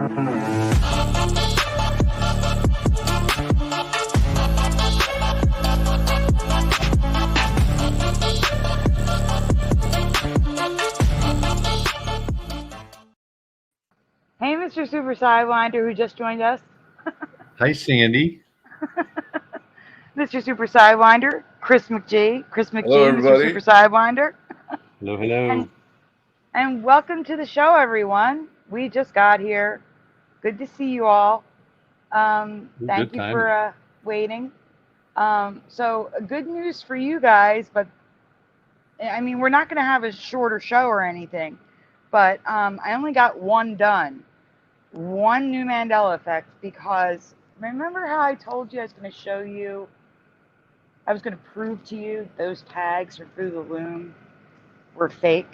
Hey, Mr. Super Sidewinder, who just joined us. Hi, Sandy. Mr. Super Sidewinder, Chris McGee. Hello, everybody. Mr. Super Sidewinder. Hello, hello. And welcome to the show, everyone. We just got here. Good to see you all. Thank you for waiting. So good news for you guys, but I mean, we're not going to have a shorter show or anything, but I only got one done. One new Mandela effect, because remember how I told you I was going to show you, I was going to prove to you those tags from through the loom were fake?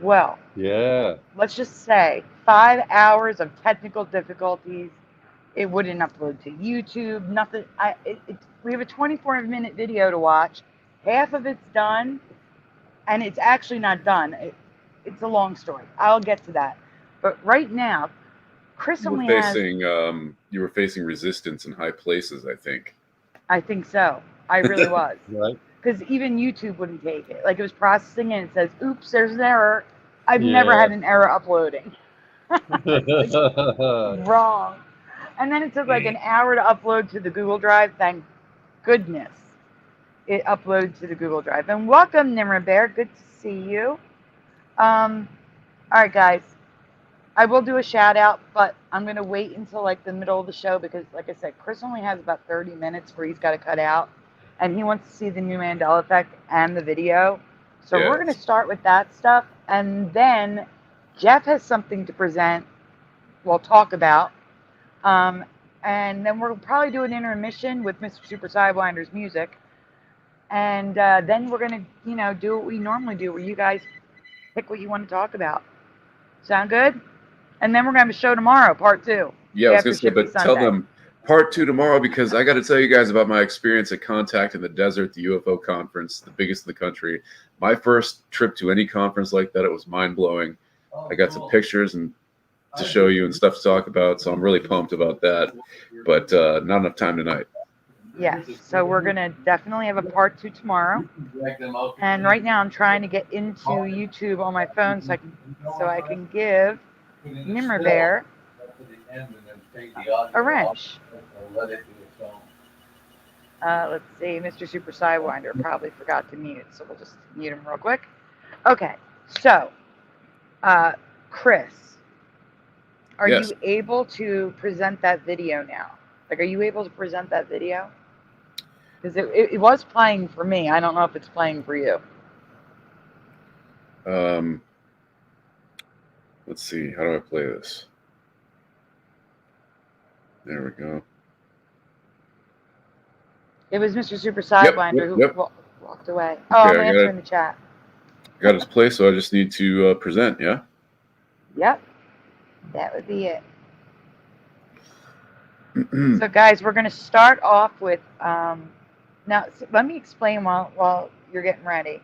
Well, yeah. Let's just say 5 hours of technical difficulties. It wouldn't upload to YouTube, nothing. We have a 24-minute video to watch. Half of it's done, and it's actually not done. It's a long story. I'll get to that. But right now, Chris only has... You were facing resistance in high places, I think. I think so. I really was. Right. Because even YouTube wouldn't take it. Like, it was processing and it says, oops, there's an error. I've never had an error uploading. Wrong. And then it took like an hour to upload to the Google Drive. Thank goodness it uploaded to the Google Drive. And welcome, Nimra Bear. Good to see you. All right, guys. I will do a shout out, but I'm going to wait until like the middle of the show because, like I said, Chris only has about 30 minutes where he's got to cut out. And he wants to see the new Mandela effect and the video. So we're going to start with that stuff. And then Jeff has something to present, we'll talk about. And then we'll probably do an intermission with Mr. Super Sidewinder's music. And then we're going to, do what we normally do, where you guys pick what you want to talk about. Sound good? And then we're going to have a show tomorrow, part 2. Yeah, I was going to say, but tell them part 2 tomorrow, because I got to tell you guys about my experience at Contact in the Desert, the UFO conference, the biggest in the country. My first trip to any conference like that, it was mind-blowing. I got some pictures and to show you and stuff to talk about, so I'm really pumped about that. But not enough time tonight. Yes, so we're going to definitely have a part 2 tomorrow. And right now I'm trying to get into YouTube on my phone so I can give Nimra Bear a wrench. Let's see, Mr. Super Sidewinder probably forgot to mute, so we'll just mute him real quick. Okay, so, Chris, are you able to present that video now? Like, are you able to present that video? Because it was playing for me. I don't know if it's playing for you. Let's see. How do I play this? There we go. It was Mr. Super Sidewinder who walked away. Oh, I'm answering the chat. Got his play, so I just need to present, yeah? Yep. That would be it. So, guys, we're going to start off with... now, let me explain while you're getting ready.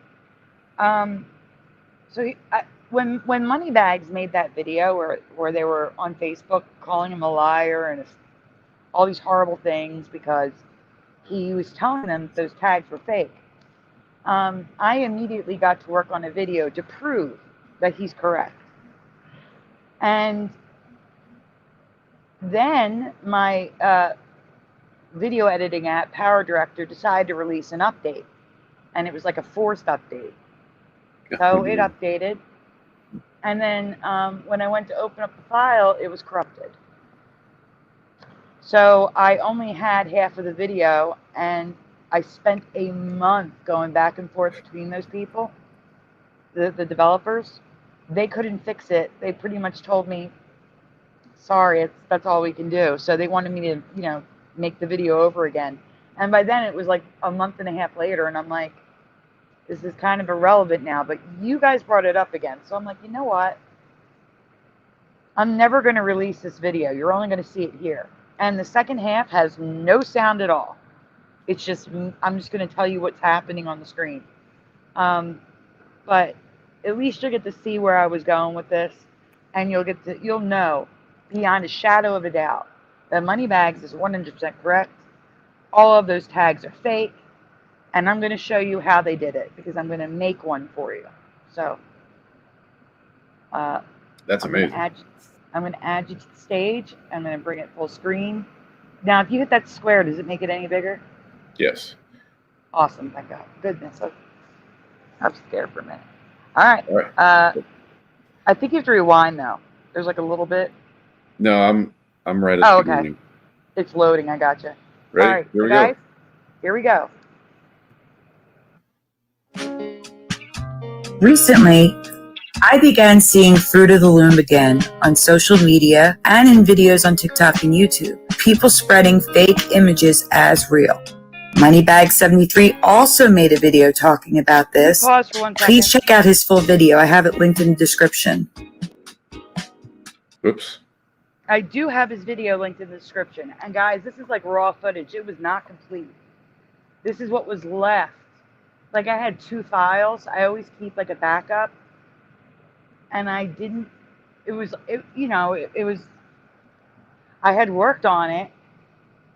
When Moneybags made that video where they were on Facebook calling him a liar and all these horrible things because he was telling them those tags were fake, I immediately got to work on a video to prove that he's correct. And then my video editing app, PowerDirector, decided to release an update. And it was like a forced update. So it updated. And then when I went to open up the file, it was corrupted. So I only had half of the video, and I spent a month going back and forth between those people, the developers. They couldn't fix it. They pretty much told me, sorry, that's all we can do. So they wanted me to, make the video over again. And by then it was like a month and a half later, and I'm like, this is kind of irrelevant now, but you guys brought it up again. So I'm like, you know what? I'm never going to release this video. You're only going to see it here. And the second half has no sound at all. It's just, I'm just going to tell you what's happening on the screen. But at least you'll get to see where I was going with this, and you'll know beyond a shadow of a doubt that money bags is 100% correct. All of those tags are fake, and I'm going to show you how they did it because I'm going to make one for you. So that's amazing. I'm going to add you to the stage. I'm going to bring it full screen. Now, if you hit that square, does it make it any bigger? Yes. Awesome. Thank God. Goodness. I'm scared for a minute. All right. All right. I think you have to rewind, though. There's like a little bit. No, I'm right at the beginning. It's loading. I gotcha. Ready? All right, Here we guys, go. Here we go. Recently, I began seeing Fruit of the Loom again on social media and in videos on TikTok and YouTube. People spreading fake images as real. Moneybag73 also made a video talking about this. Pause for 1 second. Please check out his full video. I have it linked in the description. Oops. I do have his video linked in the description. And guys, this is like raw footage. It was not complete. This is what was left. Like I had 2 files. I always keep like a backup. And I didn't, I had worked on it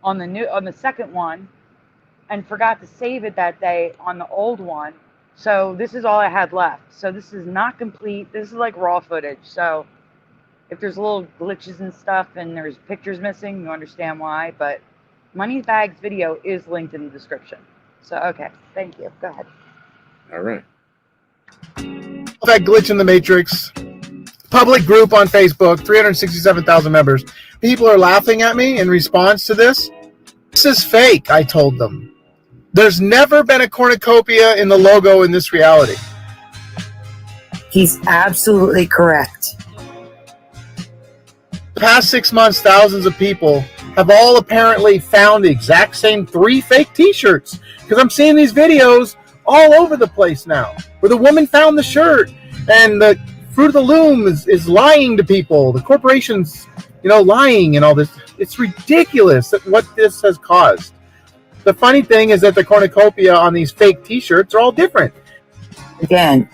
on the second one and forgot to save it that day on the old one. So this is all I had left. So this is not complete. This is like raw footage. So if there's little glitches and stuff and there's pictures missing, you understand why. But Moneybag's video is linked in the description. So, okay. Thank you. Go ahead. All right. That glitch in the matrix. Public group on Facebook, 367,000 members. People are laughing at me in response to this. This is fake, I told them. There's never been a cornucopia in the logo in this reality. He's absolutely correct. The past 6 months, thousands of people have all apparently found the exact same 3 fake t-shirts. Because I'm seeing these videos all over the place now, where the woman found the shirt and the Fruit of the Loom is lying to people. The corporation's, lying and all this. It's ridiculous what this has caused. The funny thing is that the cornucopia on these fake t-shirts are all different. Again,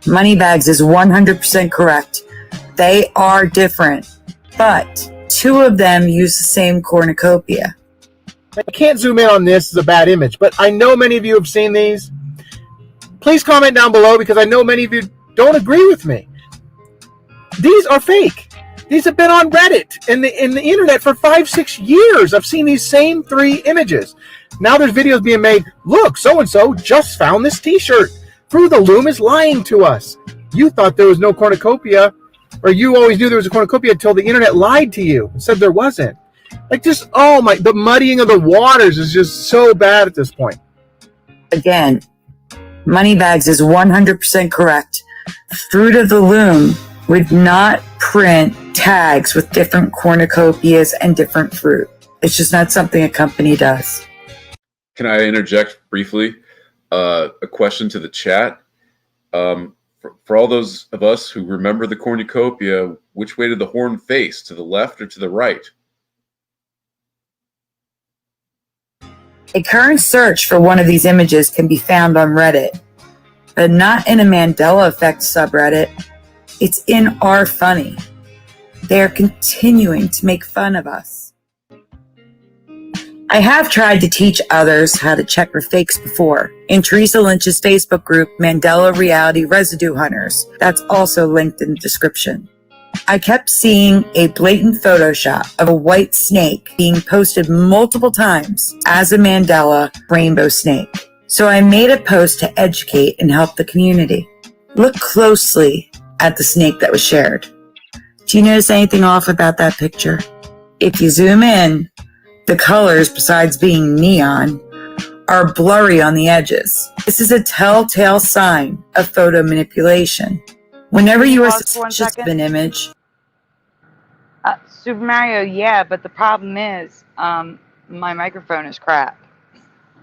Moneybags is 100% correct. They are different, but 2 of them use the same cornucopia. I can't zoom in on this as a bad image, but I know many of you have seen these. Please comment down below because I know many of you don't agree with me. These are fake. These have been on Reddit and in the internet for 5-6 years. I've seen these same 3 images. Now there's videos being made. Look, so-and-so just found this t-shirt. Fruit of the Loom is lying to us. You thought there was no cornucopia, or you always knew there was a cornucopia until the internet lied to you and said there wasn't. Like the muddying of the waters is just so bad at this point. Again, Moneybags is 100% correct. Fruit of the Loom would not print tags with different cornucopias and different fruit. It's just not something a company does. Can I interject briefly? A question to the chat. For all those of us who remember the cornucopia, which way did the horn face? To the left or to the right? A current search for one of these images can be found on Reddit, but not in a Mandela effects subreddit. It's in our funny. They are continuing to make fun of us. I have tried to teach others how to check for fakes before in Teresa Lynch's Facebook group, Mandela Reality Residue Hunters. That's also linked in the description. I kept seeing a blatant Photoshop of a white snake being posted multiple times as a Mandela rainbow snake. So I made a post to educate and help the community. Look closely at the snake that was shared. Do you notice anything off about that picture? If you zoom in, the colors, besides being neon, are blurry on the edges. This is a telltale sign of photo manipulation. Whenever you are suspicious of an image... Super Mario, yeah, but the problem is my microphone is crap.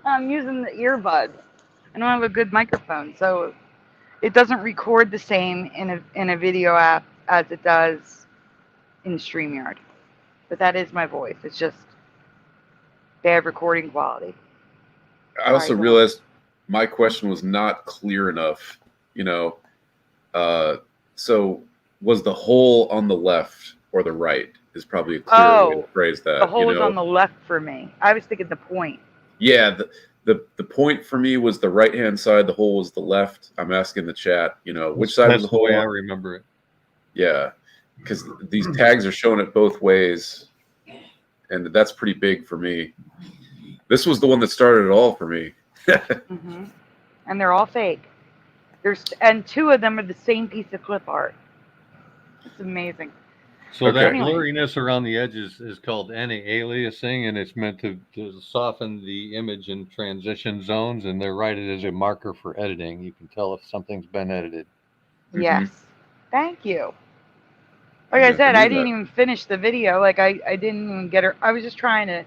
I'm using the earbuds. I don't have a good microphone, so it doesn't record the same in a video app as it does in StreamYard. But that is my voice. It's just bad recording quality. I also realized my question was not clear enough. So was the hole on the left or the right is probably a clearer way to phrase that. The hole is on the left for me. I was thinking the point. Yeah, the point for me was the right-hand side. The hole was the left. I'm asking the chat, which side was the hole? That's the way I remember it. Yeah, because these tags are showing it both ways, and that's pretty big for me. This was the one that started it all for me. Mm-hmm. And they're all fake. And 2 of them are the same piece of clip art. It's amazing. So that blurriness around the edges is called anti-aliasing, and it's meant to soften the image in transition zones, and they're rated as a marker for editing. You can tell if something's been edited. Yes. Thank you. Like I said, I didn't even finish the video. Like I didn't even get her. I was just trying to,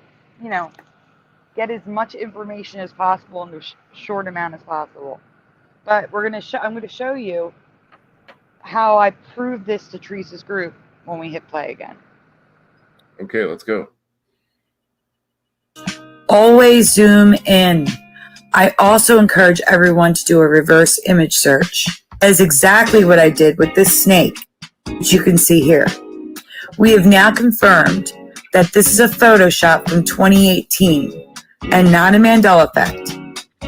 get as much information as possible in a short amount as possible. But I'm going to show you how I proved this to Teresa's group when we hit play again. Okay, let's go. Always zoom in. I also encourage everyone to do a reverse image search. That is exactly what I did with this snake, which you can see here. We have now confirmed that this is a Photoshop from 2018 and not a Mandela effect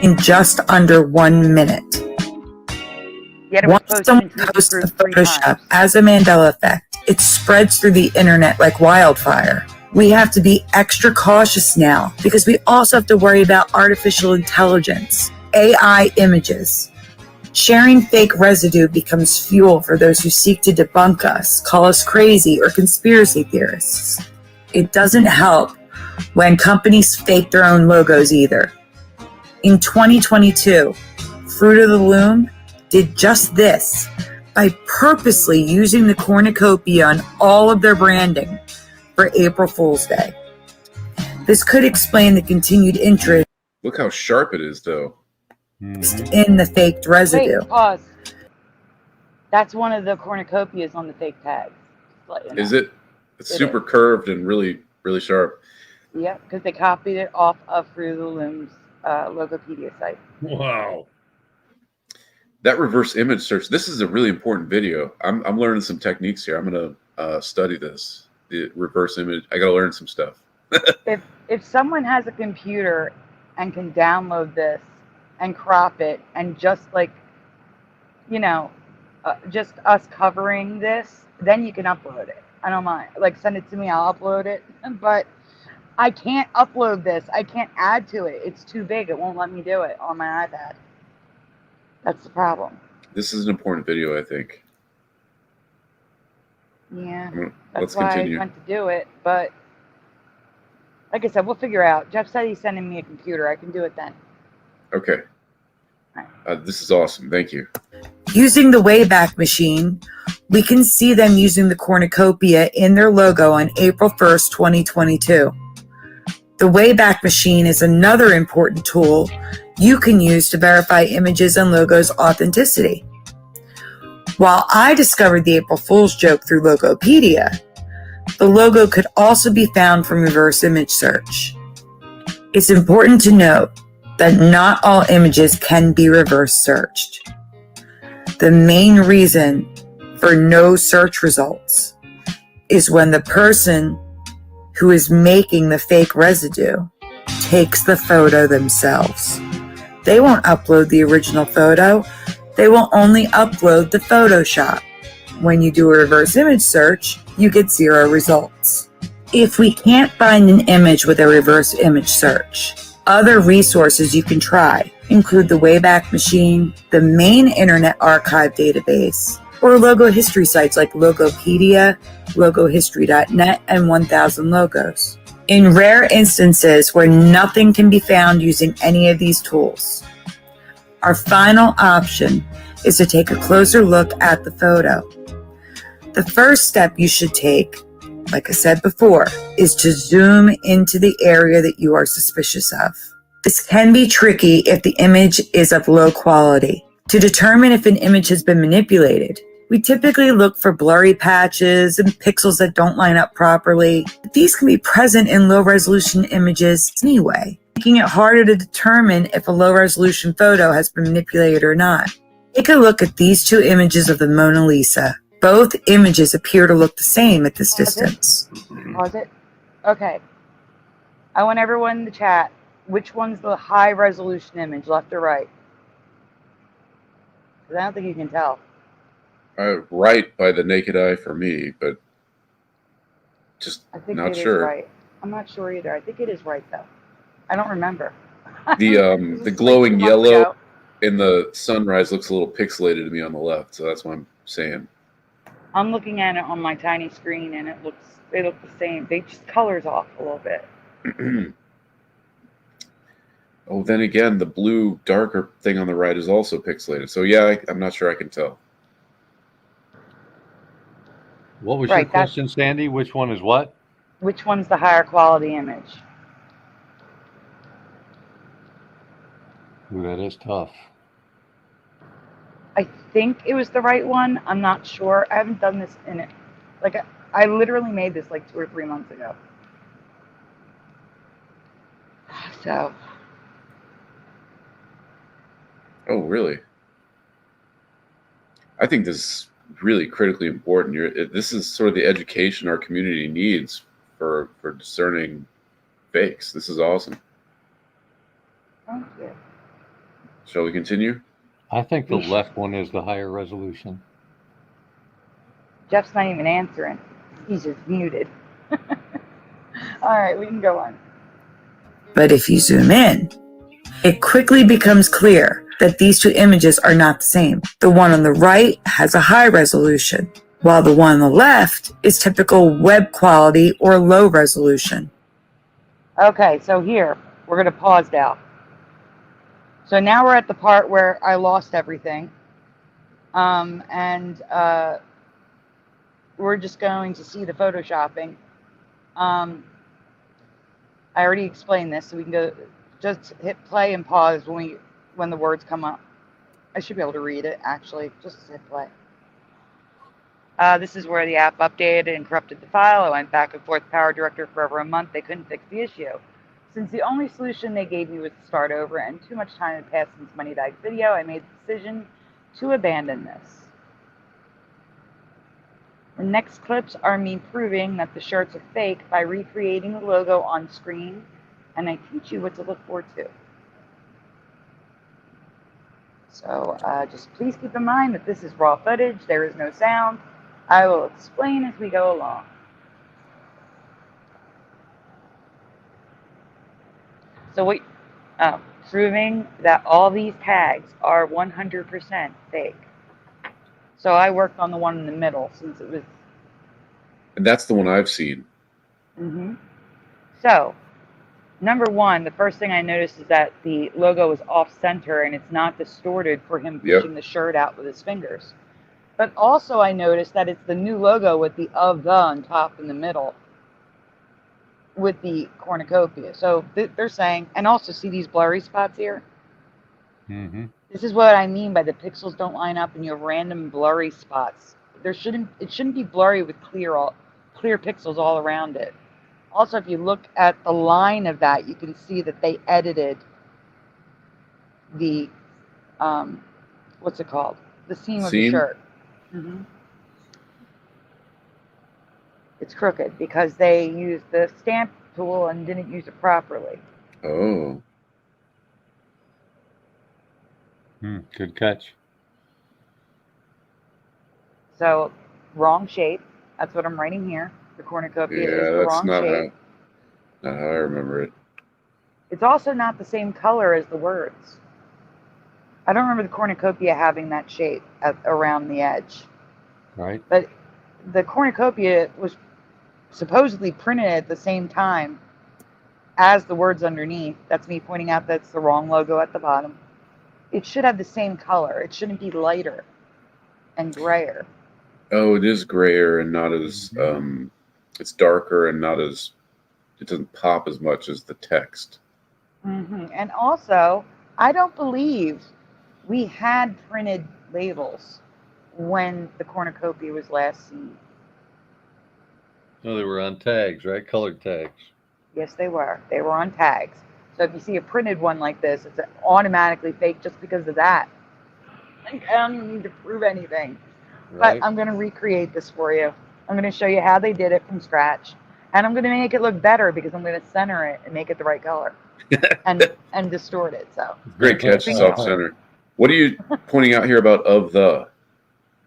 in just under 1 minute. Once someone posts a Photoshop as a Mandela effect, it spreads through the internet like wildfire. We have to be extra cautious now because we also have to worry about artificial intelligence, AI images. Sharing fake residue becomes fuel for those who seek to debunk us, call us crazy, or conspiracy theorists. It doesn't help when companies fake their own logos either. In 2022, Fruit of the Loom did just this by purposely using the cornucopia on all of their branding for April Fool's Day. This could explain the continued interest. Look how sharp it is, though. In the faked residue. Wait, pause. That's one of the cornucopias on the fake tags. Is it? It's super curved and really, really sharp. Yep, because they copied it off of Fruit of the Loom's Logopedia site. Wow. That reverse image search, this is a really important video. I'm learning some techniques here. I'm going to study this, the reverse image. I got to learn some stuff. If someone has a computer and can download this and crop it and just just us covering this, then you can upload it. I don't mind. Send it to me, I'll upload it. But I can't upload this. I can't add to it. It's too big. It won't let me do it on my iPad. That's the problem. This is an important video, I think. Yeah. Let's why continue. I went to do it. But like I said, we'll figure out. Jeff said he's sending me a computer. I can do it then. Okay. This is awesome. Thank you. Using the Wayback Machine, we can see them using the cornucopia in their logo on April 1st, 2022. The Wayback Machine is another important tool you can use to verify images and logos' authenticity. While I discovered the April Fool's joke through Logopedia, the logo could also be found from reverse image search. It's important to note that not all images can be reverse searched. The main reason for no search results is when the person who is making the fake residue takes the photo themselves. They won't upload the original photo. They will only upload the Photoshop. When you do a reverse image search, you get 0 results. If we can't find an image with a reverse image search, other resources you can try include the Wayback Machine, the main Internet Archive database, or logo history sites like Logopedia, logohistory.net, and 1000 Logos. In rare instances where nothing can be found using any of these tools, our final option is to take a closer look at the photo. The first step you should take, like I said before, is to zoom into the area that you are suspicious of. This can be tricky if the image is of low quality. To determine if an image has been manipulated, we typically look for blurry patches and pixels that don't line up properly. These can be present in low-resolution images anyway, making it harder to determine if a low-resolution photo has been manipulated or not. Take a look at these 2 images of the Mona Lisa. Both images appear to look the same at this distance. Pause it. Okay. I want everyone in the chat. Which one's the high resolution image, left or right? Because I don't think you can tell. Right by the naked eye for me, but just I think not it sure. Is right. I'm not sure either. I think it is right though. I don't remember. The glowing yellow in the sunrise looks a little pixelated to me on the left, so that's what I'm saying. I'm looking at it on my tiny screen, and they look the same. They just colors off a little bit. Oh, then again, the blue darker thing on the right is also pixelated. So yeah, I'm not sure I can tell. What was your question, Sandy? Which one is what? Which one's the higher quality image? Ooh, that is tough. I think it was the right one. I'm not sure. I haven't done this in it. Like, I literally made this like 2 or 3 months ago. So. Oh, really? I think this is really critically important. This is sort of the education our community needs for discerning fakes. This is awesome. Thank you. Shall we continue? I think the left one is the higher resolution. Jeff's not even answering. He's just muted. All right, we can go on. But if you zoom in, it quickly becomes clear that these two images are not the same. The one on the right has a high resolution, while the one on the left is typical web quality or low resolution. Okay, so here, we're going to pause now. So now we're at the part where I lost everything. We're just going to see the photoshopping. I already explained this, so we can go, just hit play and pause when the words come up. I should be able to read it, actually. Just hit play. This is where the app updated and corrupted the file. I went back and forth PowerDirector for over a month. They couldn't fix the issue. Since the only solution they gave me was to start over and too much time had passed since Money Bag's video, I made the decision to abandon this. The next clips are me proving that the shirts are fake by recreating the logo on screen, and I teach you what to look for too. So just please keep in mind that this is raw footage. There is no sound. I will explain as we go along. So proving that all these tags are 100% fake. So I worked on the one in the middle since it was. And that's the one I've seen. Mm-hmm. So, number one, the first thing I noticed is that the logo is off center and it's not distorted for him pushing the shirt out with his fingers. But also I noticed that it's the new logo with the "of the" on top in the middle with the cornucopia. So they're saying, and also see these blurry spots here? Mm-hmm. This is what I mean by the pixels don't line up and you have random blurry spots. It shouldn't be blurry with clear pixels all around it. Also, if you look at the line of that, you can see that they edited the what's it called? The seam of the shirt. Mm-hmm. It's crooked because they used the stamp tool and didn't use it properly. Oh. Good catch. So, wrong shape. That's what I'm writing here. The cornucopia is the wrong shape. Not how I remember it. It's also not the same color as the words. I don't remember the cornucopia having that shape around the edge. Right. But the cornucopia was supposedly printed at the same time as the words underneath. That's me pointing out that's the wrong logo at the bottom. It should have the same color. It shouldn't be lighter and grayer. Oh, it is grayer and not as it's darker and not as, it doesn't pop as much as the text. Mm-hmm. And also, I don't believe we had printed labels when the cornucopia was last seen. No, they were on tags, right? Colored tags. Yes, they were. They were on tags. So if you see a printed one like this, it's automatically fake just because of that. Like, I don't even need to prove anything. Right. But I'm going to recreate this for you. I'm going to show you how they did it from scratch. And I'm going to make it look better because I'm going to center it and make it the right color and distort it. So Great catch, soft center. What are you pointing out here about of the?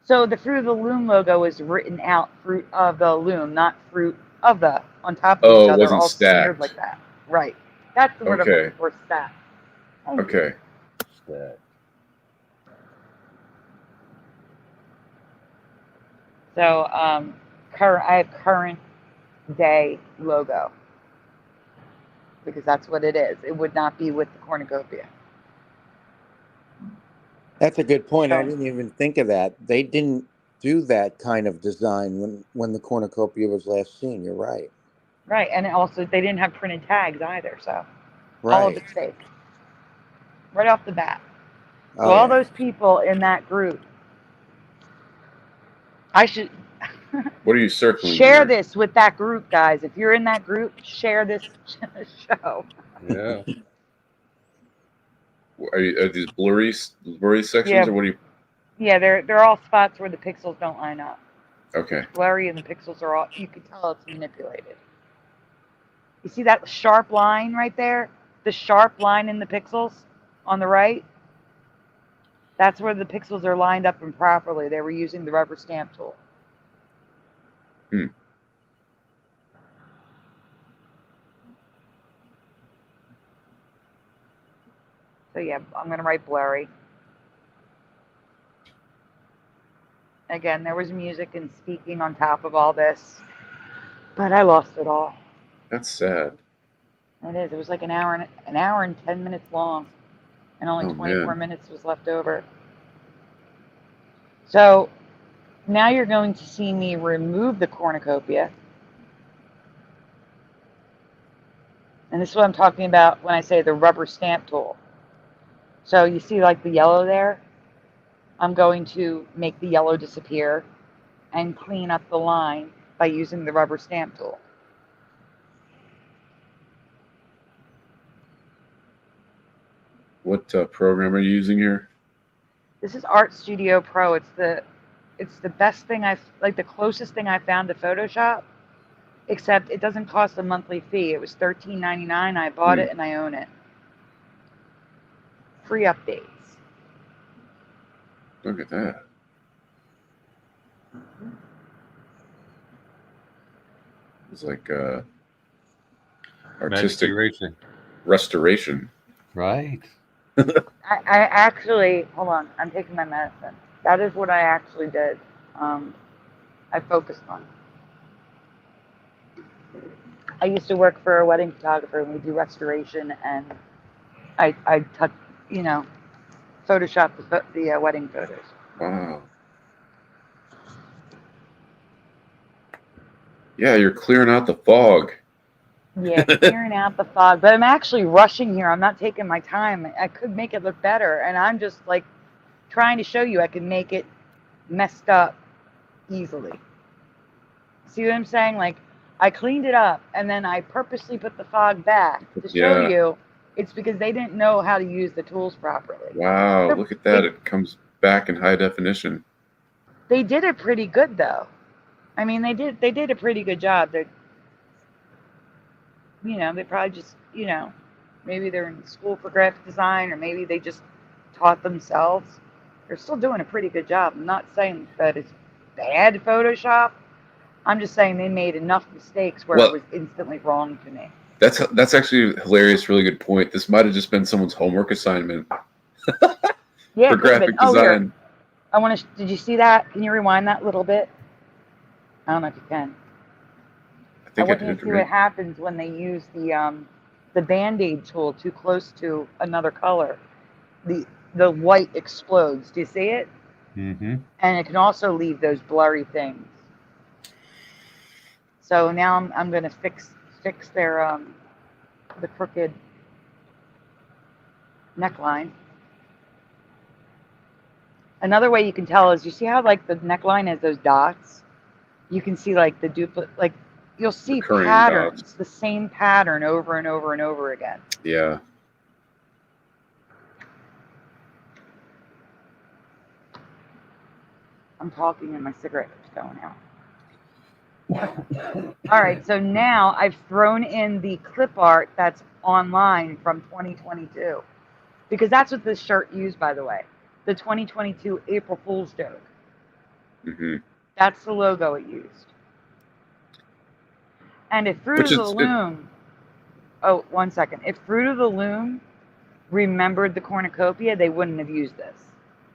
So the Fruit of the Loom logo is written out fruit of the loom, not fruit of the on top of each it other, wasn't all smeared stacked. like that. Right. That's the word I'm looking for, stacked. Okay. Stacked. So I have current day logo because that's what it is. It would not be with the cornucopia. That's a good point. I didn't even think of that. They didn't do that kind of design when the cornucopia was last seen. You're right. Right, and also they didn't have printed tags either, so Right. all of it's fake. Right off the bat. So all those people in that group, I should What are you circling? share here? this with that group, guys. If you're in that group, share this show. Yeah. Are these blurry sections, Yeah. or what are you? Yeah, they're all spots where the pixels don't line up. Okay. Blurry and the pixels are all, you can tell it's manipulated. You see that sharp line right there? The sharp line in the pixels on the right? That's where the pixels are lined up improperly. They were using the rubber stamp tool. So yeah, I'm going to write blurry. Again, there was music and speaking on top of all this, but I lost it all. That's sad. It is. It was like an hour and 10 minutes long, and only 24 minutes was left over. So now you're going to see me remove the cornucopia. And this is what I'm talking about when I say the rubber stamp tool. So you see like the yellow there? I'm going to make the yellow disappear and clean up the line by using the rubber stamp tool. What program are you using here? This is Art Studio Pro. It's the best thing the closest thing I found to Photoshop, except it doesn't cost a monthly fee. It was $13.99. I bought it and I own it. Free updates. Look at that. It's like artistic restoration. Right. I actually, hold on, I'm taking my medicine. That is what I actually did. I focused on. I used to work for a wedding photographer and we do restoration, and I touch, Photoshop the wedding photos. Wow. Yeah, you're clearing out the fog. Yeah, clearing out the fog. But I'm actually rushing here. I'm not taking my time. I could make it look better, and I'm just like trying to show you I can make it messed up easily. See what I'm saying? Like, I cleaned it up, and then I purposely put the fog back to show you it's because they didn't know how to use the tools properly. Wow, look at that. It comes back in high definition. They did it pretty good, though. I mean, they did a pretty good job. They probably just, maybe they're in school for graphic design, or maybe they just taught themselves. They're still doing a pretty good job. I'm not saying that it's bad Photoshop. I'm just saying they made enough mistakes where it was instantly wrong to me. That's actually a hilarious, really good point. This might have just been someone's homework assignment for graphic design. Here. Did you see that? Can you rewind that a little bit? I don't know if you can. I want you to see what happens when they use the Band-Aid tool too close to another color. The white explodes. Do you see it? Mm-hmm. And it can also leave those blurry things. So now I'm going to fix their the crooked neckline. Another way you can tell is, you see how like the neckline has those dots? You can see like the duplicate, like you'll see patterns, dots. The same pattern over and over and over again. Yeah. I'm talking and my cigarette is going out. All right, so now I've thrown in the clip art that's online from 2022 because that's what this shirt used, by the way. The 2022 April Fool's joke. Mm-hmm. That's the logo it used. And if Fruit of the Loom, oh, 1 second. If Fruit of the Loom remembered the cornucopia, they wouldn't have used this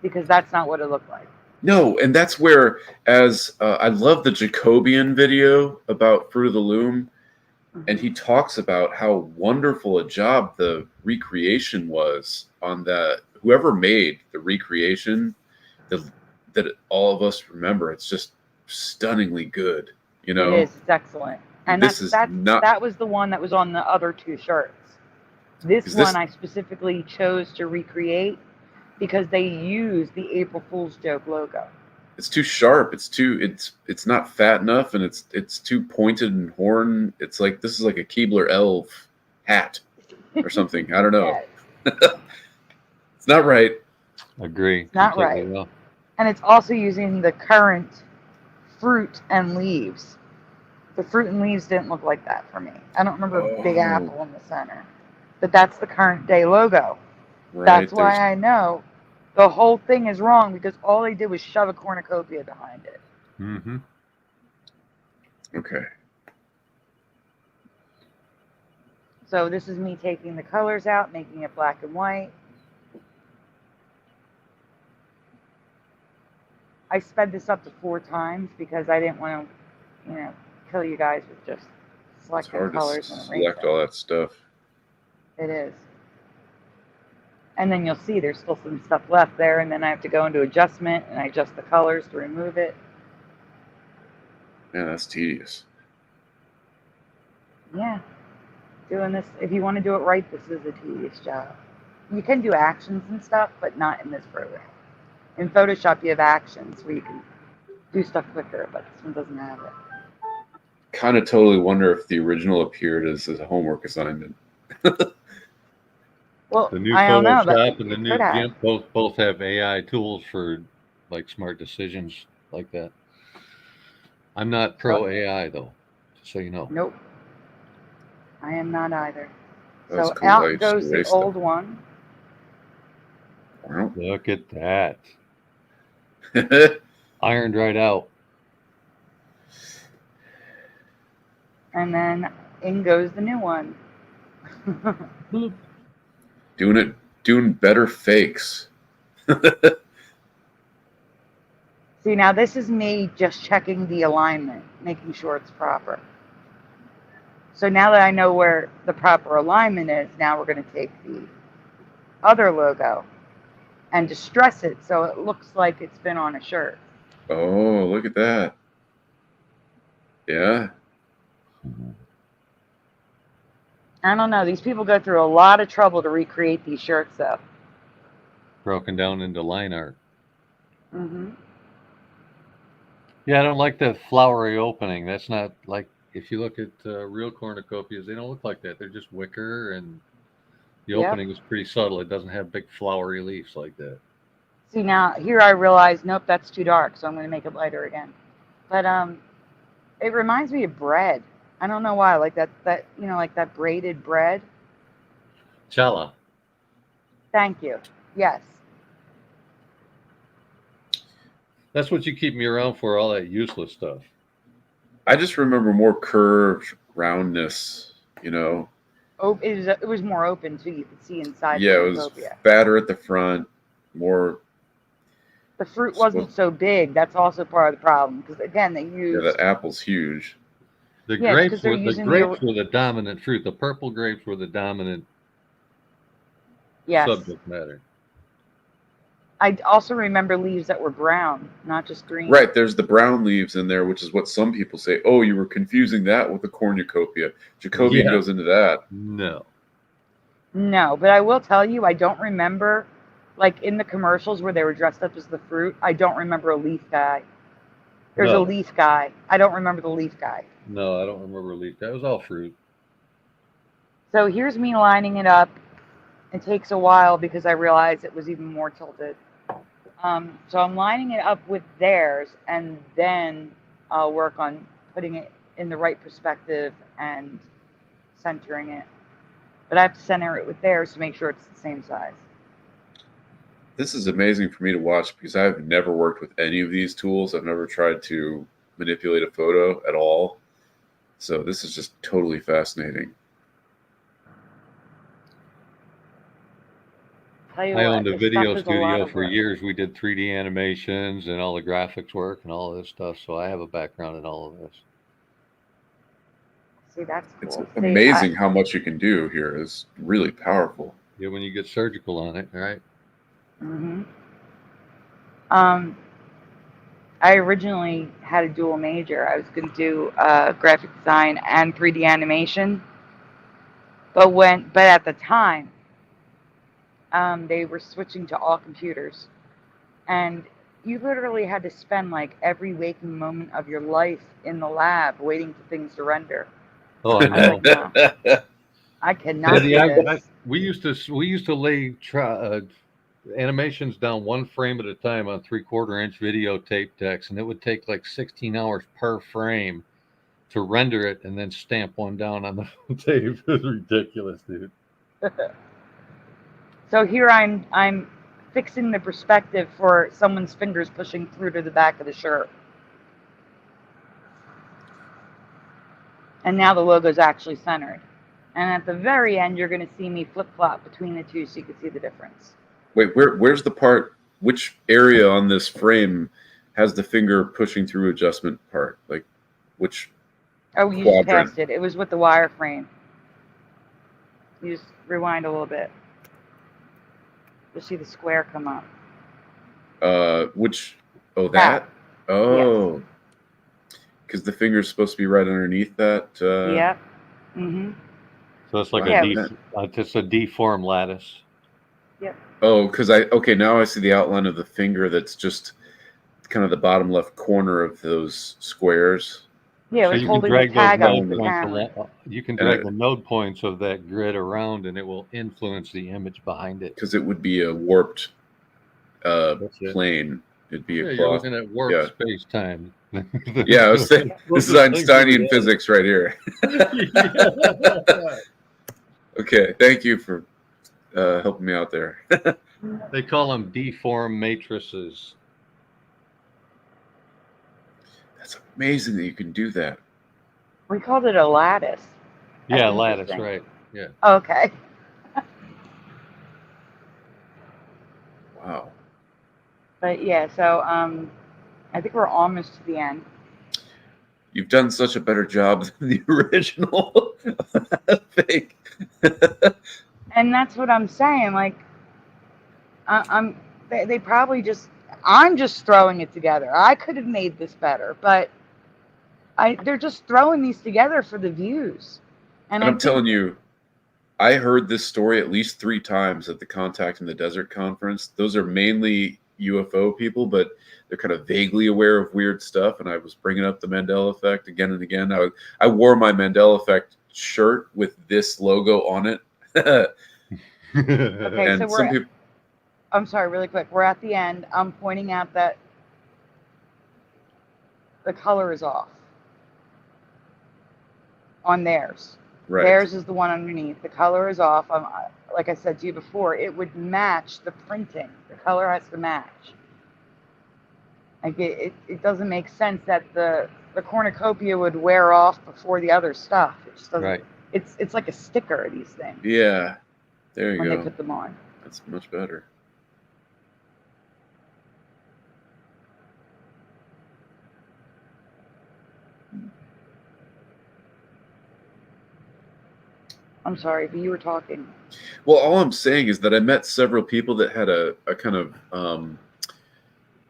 because that's not what it looked like. No, and that's where, as I love the Jacobian video about Fruit of the Loom, and he talks about how wonderful a job the recreation was on that. Whoever made the recreation, that all of us remember, it's just stunningly good. You know, it is. It's excellent. And that was the one that was on the other two shirts. This one I specifically chose to recreate because they use the April Fool's joke logo. It's too sharp. It's not fat enough, and it's too pointed and horn. It's like this is like a Keebler elf hat or something. I don't know. It's not right. Agree. It's not right. Well. And it's also using the current fruit and leaves. The fruit and leaves didn't look like that for me. I don't remember a big apple in the center. But that's the current day logo. Right, that's why I know the whole thing is wrong because all they did was shove a cornucopia behind it. Mm-hmm. Okay. So this is me taking the colors out, making it black and white. I sped this up to 4 times because I didn't want to, kill you guys with just selecting colors. It's hard to select all that stuff. It is. And then you'll see there's still some stuff left there, and then I have to go into adjustment and I adjust the colors to remove it. Yeah, that's tedious. Yeah. Doing this, if you want to do it right, this is a tedious job. You can do actions and stuff, but not in this program. In Photoshop, you have actions where you can do stuff quicker, but this one doesn't have it. Kind of totally wonder if the original appeared as a homework assignment. Well, the new I don't know, Photoshop and the new GIMP both have AI tools for like smart decisions like that. I'm not pro AI though, just so you know. Nope. I am not either. That's so cool. out goes the old one. Wow. Look at that. Ironed right out. And then in goes the new one. Doing better fakes. See, now this is me just checking the alignment, making sure it's proper. So now that I know where the proper alignment is, now we're going to take the other logo and distress it so it looks like it's been on a shirt. Oh, look at that. Yeah. I don't know. These people go through a lot of trouble to recreate these shirts, though. Broken down into line art. Mm-hmm. Yeah, I don't like the flowery opening. That's not like, if you look at real cornucopias, they don't look like that. They're just wicker, and the opening is pretty subtle. It doesn't have big flowery leaves like that. See, now, here I realize, nope, that's too dark, so I'm going to make it lighter again. But it reminds me of bread. I don't know why, like that like that braided bread. Challah. Thank you. Yes. That's what you keep me around for, all that useless stuff. I just remember more curved roundness, Oh, it was more open, so you could see inside. Yeah, it was fatter at the front, more. The fruit wasn't so big. That's also part of the problem, because again, they used. Yeah, the apple's huge. The grapes were the dominant fruit. The purple grapes were the dominant subject matter. I also remember leaves that were brown, not just green. Right, there's the brown leaves in there, which is what some people say. Oh, you were confusing that with the cornucopia. Jacobian goes into that. No, but I will tell you, I don't remember, like in the commercials where they were dressed up as the fruit, I don't remember a leaf guy. There's a leaf guy. I don't remember the leaf guy. No, I don't remember a leaf guy. It was all fruit. So here's me lining it up. It takes a while because I realized it was even more tilted. So I'm lining it up with theirs, and then I'll work on putting it in the right perspective and centering it. But I have to center it with theirs to make sure it's the same size. This is amazing for me to watch because I've never worked with any of these tools. I've never tried to manipulate a photo at all. So this is just totally fascinating. I owned a video studio for years. We did 3D animations and all the graphics work and all of this stuff. So I have a background in all of this. See, that's cool. It's amazing how much you can do here. It's really powerful. Yeah, when you get surgical on it, right? Mm-hmm. I originally had a dual major. I was going to do graphic design and 3D animation, but at the time, they were switching to all computers, and you literally had to spend like every waking moment of your life in the lab waiting for things to render. Oh, I know. Like, no, I cannot do this. We used to lay animations down one frame at a time on 3/4-inch videotape decks, and it would take like 16 hours per frame to render it and then stamp one down on the tape. It was ridiculous, dude. So here I'm fixing the perspective for someone's fingers pushing through to the back of the shirt. And now the logo's actually centered. And at the very end, you're going to see me flip-flop between the two so you can see the difference. Wait, where's the part, which area on this frame has the finger pushing through adjustment part? Like, which Oh, you just passed it. It was with the wireframe. You just rewind a little bit. You'll see the square come up. Which, oh, that? Oh. Yes. Because the finger's supposed to be right underneath that. Yep. Mm-hmm. So it's like just a deformed lattice. Yep. Oh, because okay, now I see the outline of the finger that's just kind of the bottom left corner of those squares. Yeah, it was holding the tag up the camera. You can drag the node points of that grid around, and it will influence the image behind it. Because it would be a warped plane. It'd be a cloth. You're looking at warped space-time. Yeah, I was saying, this is Einsteinian physics right here. Okay, thank you for helping me out there. They call them deformed matrices. That's amazing that you can do that. We called it a lattice. Yeah, lattice, right. Yeah. Okay. Wow. But yeah, so I think we're almost to the end. You've done such a better job than the original fake. And that's what I'm saying. Like, they probably I'm just throwing it together. I could have made this better, but they're just throwing these together for the views. And I'm telling you, I heard this story at least 3 times at the Contact in the Desert conference. Those are mainly UFO people, but they're kind of vaguely aware of weird stuff. And I was bringing up the Mandela effect again and again. I wore my Mandela effect shirt with this logo on it. Okay, and so I'm sorry, really quick. We're at the end. I'm pointing out that the color is off on theirs. Right. Theirs is the one underneath. The color is off. Like I said to you before, it would match the printing. The color has to match. Like it doesn't make sense that the cornucopia would wear off before the other stuff. It just doesn't. Right. It's like a sticker, these things. Yeah. There you go. When they put them on. That's much better. I'm sorry, but you were talking. Well, all I'm saying is that I met several people that had a kind of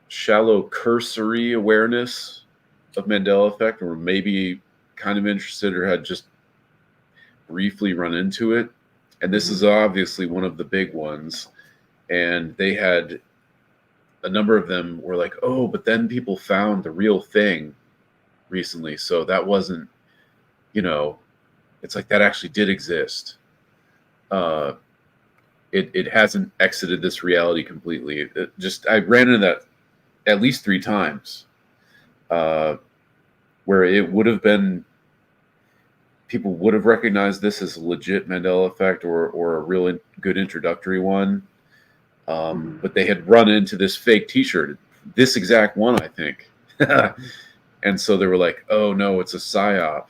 shallow cursory awareness of Mandela effect, or maybe kind of interested or had just briefly run into it. And this is obviously one of the big ones. And they had a number of them were like, oh, but then people found the real thing recently. So that wasn't, it's like that actually did exist. it hasn't exited this reality completely. I ran into that at least 3 times, where it would have been, people would have recognized this as a legit Mandela effect or a real good introductory one. But they had run into this fake t-shirt, this exact one, I think. And so they were like, oh no, it's a psyop.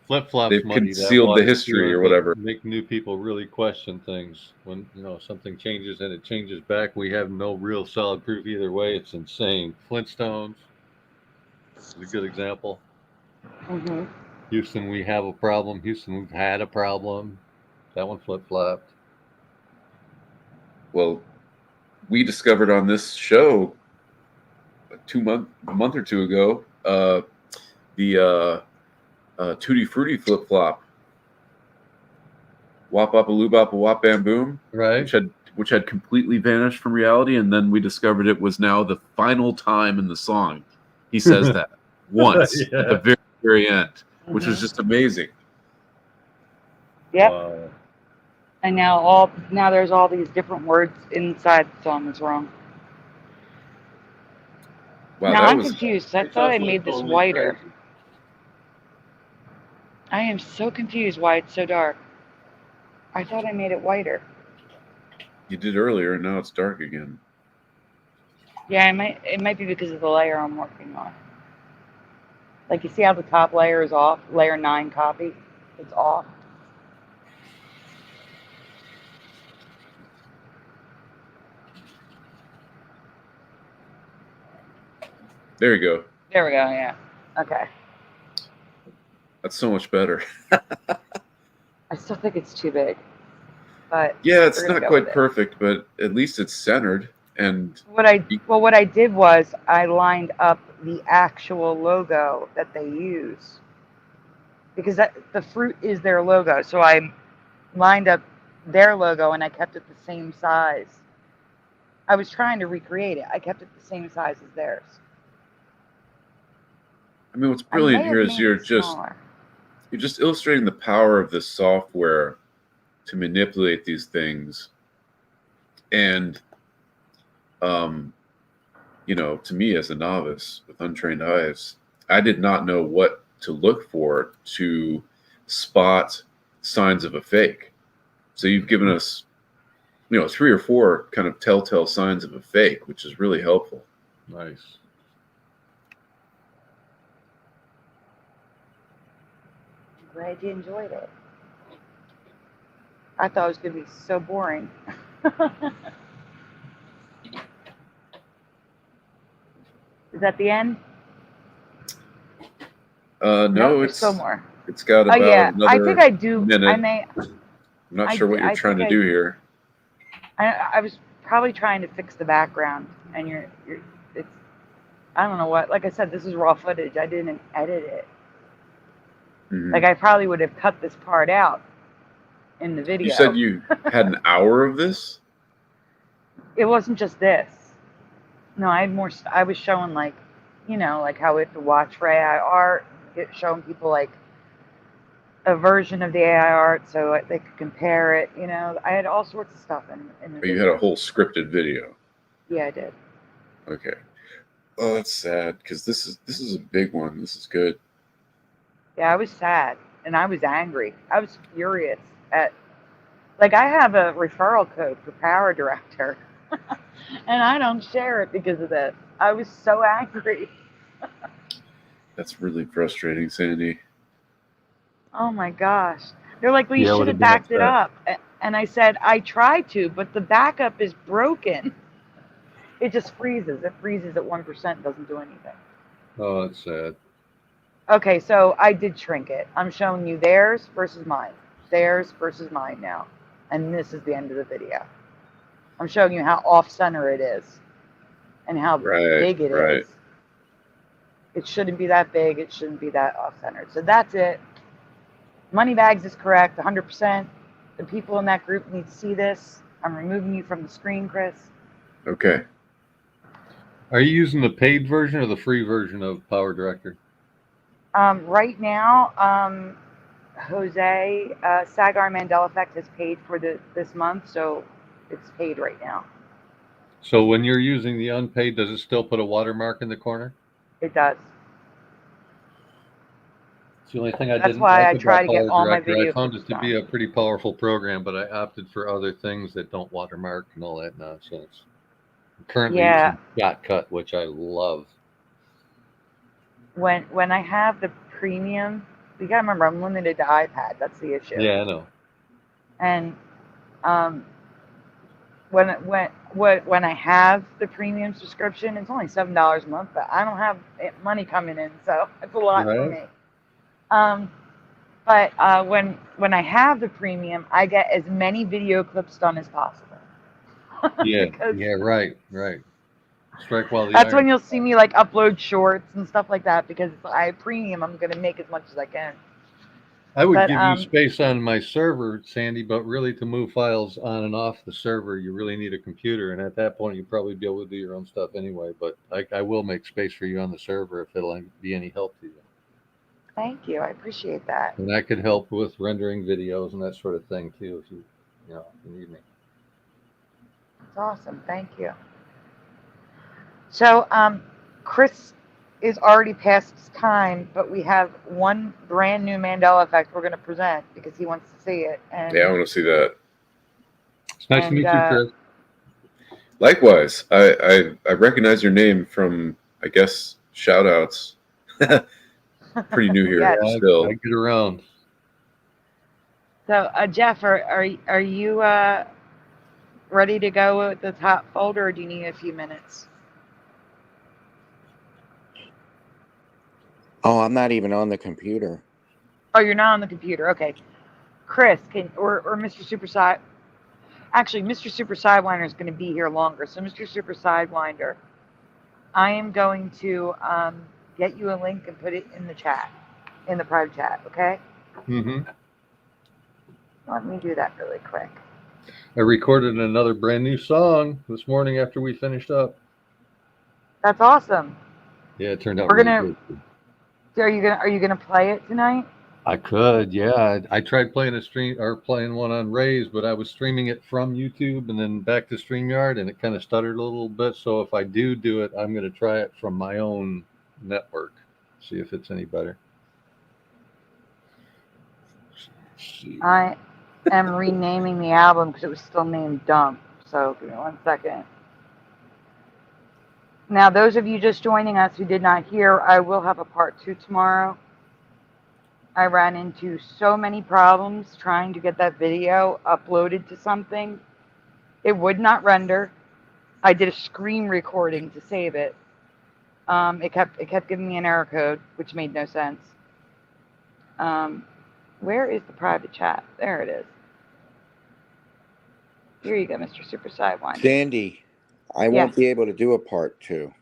Flip-flops they've money, concealed the history or whatever. Make new people really question things when something changes and it changes back. We have no real solid proof either way. It's insane. Flintstones is a good example. Houston, we have a problem. Houston, we've had a problem. That one flip-flopped. Well, we discovered on this show a month or two ago the Tutti Frutti flip-flop. Wop up a loo bop a wop bam boom. Right. Which had completely vanished from reality, and then we discovered it was now the final time in the song. He says that once at the very, very end, which was just amazing. Yep. Wow. And now there's all these different words inside the song that's wrong. Wow, now I'm confused. I thought I made this whiter. Crazy. I am so confused why it's so dark. I thought I made it whiter. You did earlier, and now it's dark again. Yeah, it might be because of the layer I'm working on. Like, you see how the top layer is off? Layer 9 copy? It's off. There you go. There we go, yeah. Okay. That's so much better. I still think it's too big. But yeah, it's not quite perfect, but at least it's centered. And what I did was I lined up the actual logo that they use, because the fruit is their logo. So I lined up their logo and I kept it the same size. I was trying to recreate it. I kept it the same size as theirs. I mean, what's brilliant here is you're just illustrating the power of this software to manipulate these things. And to me as a novice with untrained eyes, I did not know what to look for to spot signs of a fake. So you've given us, 3 or 4 kind of telltale signs of a fake, which is really helpful. Nice. I'm glad you enjoyed it. I thought it was going to be so boring. Is that the end? No, it's still more. It's got about another I think I do. minute. I'm not sure what you're trying to do here. I was probably trying to fix the background, and it's I don't know what. Like I said, this is raw footage. I didn't edit it. Mm-hmm. Like, I probably would have cut this part out in the video. You said you had an hour of this? It wasn't just this. No, I had more. I was showing, like, like how we have to watch for AI art, showing people like a version of the AI art so they could compare it. I had all sorts of stuff in the video. You had a whole scripted video. Yeah, I did. Okay. Oh, that's sad, because this is a big one. This is good. Yeah, I was sad and I was angry. I was furious at, like, I have a referral code for PowerDirector. And I don't share it because of this. I was so angry. That's really frustrating, Sandy. Oh my gosh. They're like, well, you should have backed it up. And I said, I tried to, but the backup is broken. It just freezes. It freezes at 1%, doesn't do anything. Oh, that's sad. Okay, so I did shrink it. I'm showing you theirs versus mine. Theirs versus mine now. And this is the end of the video. I'm showing you how off-center it is and how big it is. It shouldn't be that big. It shouldn't be that off-centered. So that's it. Moneybags is correct, 100%. The people in that group need to see this. I'm removing you from the screen, Chris. Okay. Are you using the paid version or the free version of PowerDirector? Right now, Jose, Sagar Mandela Effect has paid for this month, so it's paid right now. So when you're using the unpaid, does it still put a watermark in the corner? It does. It's the only thing I That's didn't why like I about try to get all my PowerDirector. video I found clips it to done. be a pretty powerful program, but I opted for other things that don't watermark and all that nonsense. I'm currently using Shotcut, which I love. When I have the premium, you gotta remember I'm limited to iPad. That's the issue. Yeah, I know. And when I have the premium subscription, it's only $7 a month, but I don't have money coming in, so it's a lot for me. But when I have the premium, I get as many video clips done as possible. Yeah, right. Strike while the That's iron. when you'll see me like upload shorts and stuff like that, because I have premium. I'm gonna make as much as I can. I would give you space on my server, Sandy, but really to move files on and off the server, you really need a computer. And at that point, you'd probably be able to do your own stuff anyway. But I will make space for you on the server if it'll be any help to you. Thank you. I appreciate that. And I could help with rendering videos and that sort of thing too, if you need me. That's awesome. Thank you. So, Chris is already past his time, but we have one brand new Mandela effect we're going to present because he wants to see it. And yeah, I want to see that. It's nice to meet you, Chris. Likewise, I recognize your name from, I guess, shout outs. Pretty new here still. I get around. So, Jeff, are you ready to go with the top folder, or do you need a few minutes? Oh, I'm not even on the computer. Oh, you're not on the computer. Okay. Chris, or Mr. Super Side. Actually, Mr. Super Sidewinder is going to be here longer. So, Mr. Super Sidewinder, I am going to get you a link and put it in the chat, in the private chat, okay? Mm-hmm. Let me do that really quick. I recorded another brand new song this morning after we finished up. That's awesome. Yeah, it turned out really good. Are you gonna play it tonight? I could, yeah. I tried playing playing one on Raise, but I was streaming it from YouTube and then back to StreamYard, and it kind of stuttered a little bit. So if I do it, I'm going to try it from my own network, see if it's any better. I am renaming the album because it was still named Dump. So give me 1 second. Now, those of you just joining us who did not hear, I will have a part 2 tomorrow. I ran into so many problems trying to get that video uploaded to something. It would not render. I did a screen recording to save it. It kept giving me an error code, which made no sense. Where is the private chat? There it is. Here you go, Mr. Super Sidewinder. Sandy, I won't be able to do a part 2.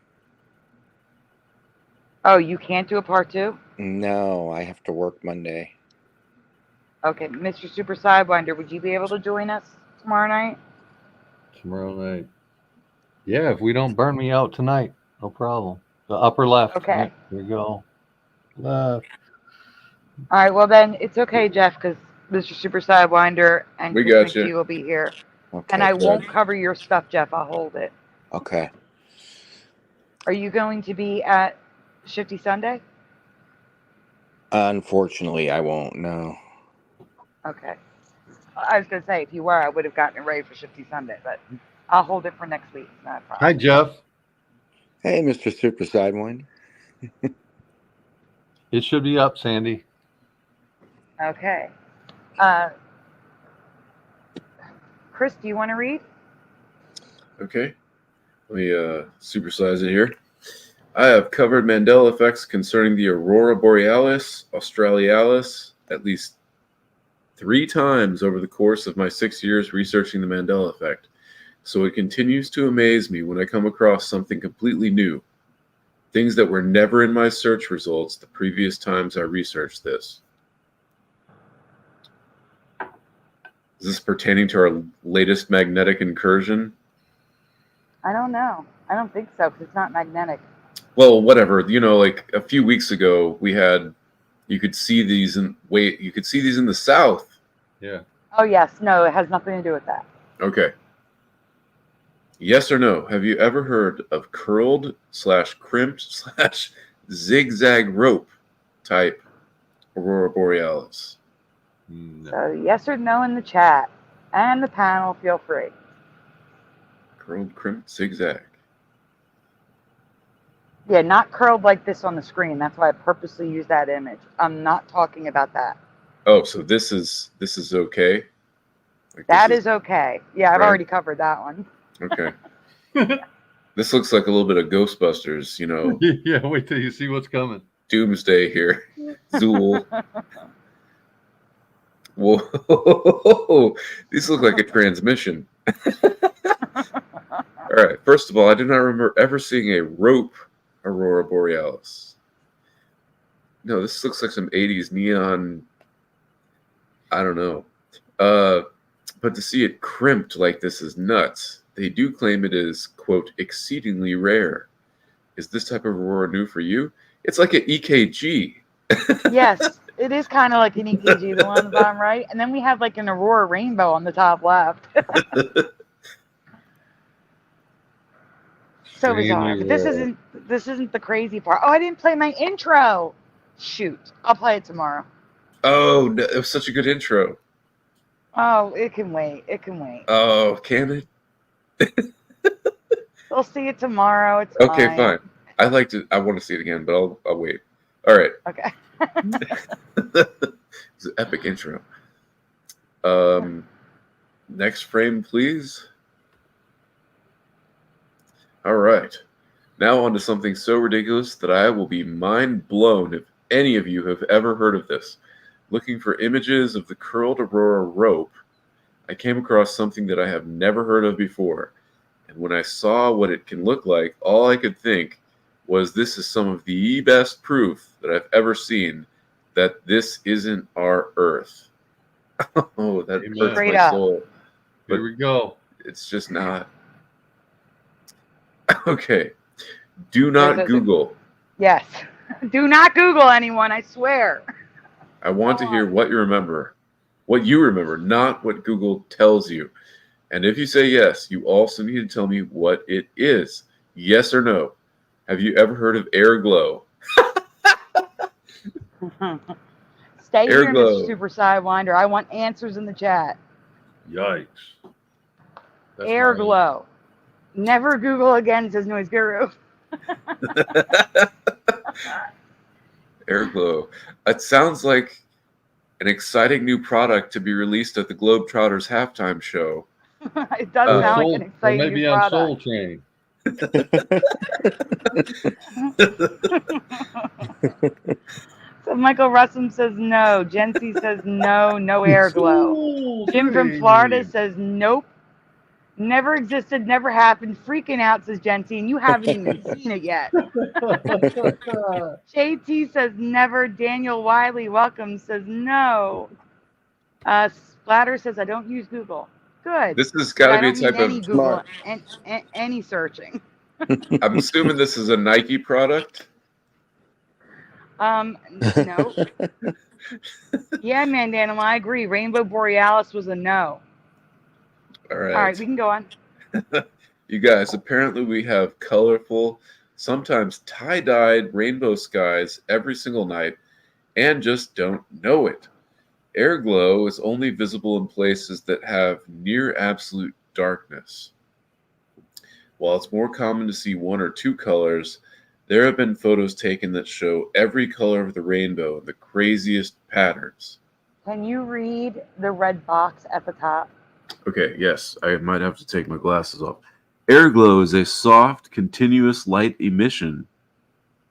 Oh, you can't do a part 2? No, I have to work Monday. Okay, Mr. Super Sidewinder, would you be able to join us tomorrow night? Tomorrow night. Yeah, if we don't burn me out tonight, no problem. The upper left. Okay. Right, there we go. Left. All right, well then, it's okay, Jeff, because Mr. Super Sidewinder and Chris McGee will be here. Okay, and I won't cover your stuff, Jeff. I'll hold it. Okay. Are you going to be at Shifty Sunday? Unfortunately, I won't, no. Okay. I was going to say, if you were, I would have gotten it ready for Shifty Sunday, but I'll hold it for next week. It's not a problem. Hi, Jeff. Hey, Mr. Super Sidewinder. It should be up, Sandy. Okay. Chris, do you want to read? Okay. Let me supersize it here. I have covered Mandela effects concerning the Aurora Borealis, Australis, at least 3 times over the course of my 6 years researching the Mandela effect. So it continues to amaze me when I come across something completely new. Things that were never in my search results the previous times I researched this. Is this pertaining to our latest magnetic incursion? I don't know. I don't think so, because it's not magnetic. Well, whatever. You know, like a few weeks ago, we had You could see these in the South. Yeah. Oh yes, no, it has nothing to do with that. Okay. Yes or no? Have you ever heard of curled/crimped/ zigzag rope type aurora borealis? No. So yes or no in the chat, and the panel, feel free. Curled, crimped, zigzag. Yeah, not curled like this on the screen. That's why I purposely used that image. I'm not talking about that. Oh, so this is okay. Like That is okay. Yeah, I've right? already covered that one. Okay. This looks like a little bit of Ghostbusters, you know. Yeah, wait till you see what's coming. Doomsday here. Zool. Whoa. These look like a transmission. All right. First of all, I do not remember ever seeing a rope aurora borealis. No, this looks like some 80s neon. I don't know. But to see it crimped like this is nuts. They do claim it is, quote, exceedingly rare. Is this type of aurora new for you? It's like an EKG. Yes, it is kind of like an EKG, the one on the bottom right. And then we have like an aurora rainbow on the top left. So bizarre. But this isn't the crazy part. Oh, I didn't play my intro. Shoot. I'll play it tomorrow. Oh, no, it was such a good intro. Oh, it can wait. It can wait. Oh, can it? We'll see it tomorrow. It's Okay, fine. I want to see it again, but I'll wait. All right. Okay. It's an epic intro. Next frame, please. All right. Now on to something so ridiculous that I will be mind blown if any of you have ever heard of this. Looking for images of the curled aurora rope, I came across something that I have never heard of before. And when I saw what it can look like, all I could think was this is some of the best proof that I've ever seen that this isn't our Earth. Oh, that hurts Straight my up. soul. Here we go. It's just not. Okay. Do not Google. Yes. Do not Google anyone, I swear. I want to hear what you remember. What you remember, not what Google tells you. And if you say yes, you also need to tell me what it is. Yes or no. Have you ever heard of air glow? Stay Air here, glow. Mr. Super Sidewinder. I want answers in the chat. Yikes. That's Air mine. glow. Never Google again, says Noise Guru. Air glow. It sounds like an exciting new product to be released at the Globetrotters halftime show. It does sound like an exciting maybe new on product. Soul Train. So Michael Russum says no. Jency says no, no air glow. Jim from Florida says nope. Never existed, never happened. Freaking out, says Jency, and you haven't even seen it yet. JT says never. Daniel Wiley, welcome, says no. Splatter says I don't use Google. Good. This has got to be a type any of. Google and any searching. I'm assuming this is a Nike product. No. Yeah, Mandela, I agree. Rainbow Borealis was a no. All right. All right, we can go on. You guys, apparently we have colorful, sometimes tie-dyed rainbow skies every single night and just don't know it. Air glow is only visible in places that have near absolute darkness. While it's more common to see one or two colors, there have been photos taken that show every color of the rainbow in the craziest patterns. Can you read the red box at the top? Okay, yes, I might have to take my glasses off. Air glow is a soft, continuous light emission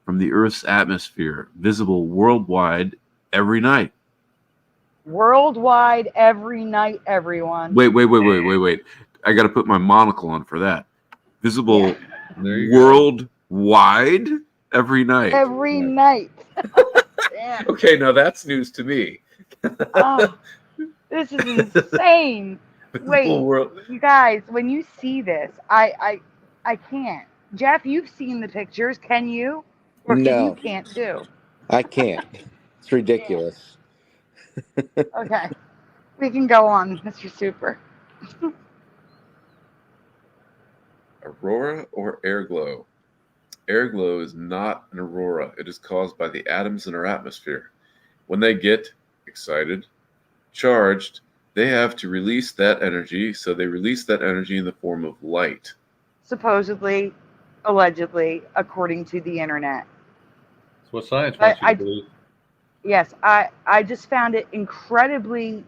from the Earth's atmosphere, visible worldwide every night. Worldwide, every night, everyone. Wait. I got to put my monocle on for that. Visible worldwide every night. Every night. Damn. Okay, now that's news to me. Oh, this is insane. Wait, World. you guys, when you see this, I can't. Jeff, you've seen the pictures. Can you? Or No. you can't too? I can't. It's ridiculous. Okay. We can go on, Mr. Super. Aurora or air glow? Air glow is not an aurora. It is caused by the atoms in our atmosphere. When they get excited, charged, they have to release that energy, so they release that energy in the form of light. Supposedly, allegedly, according to the internet. That's what science wants you to believe. Yes, I just found it incredibly...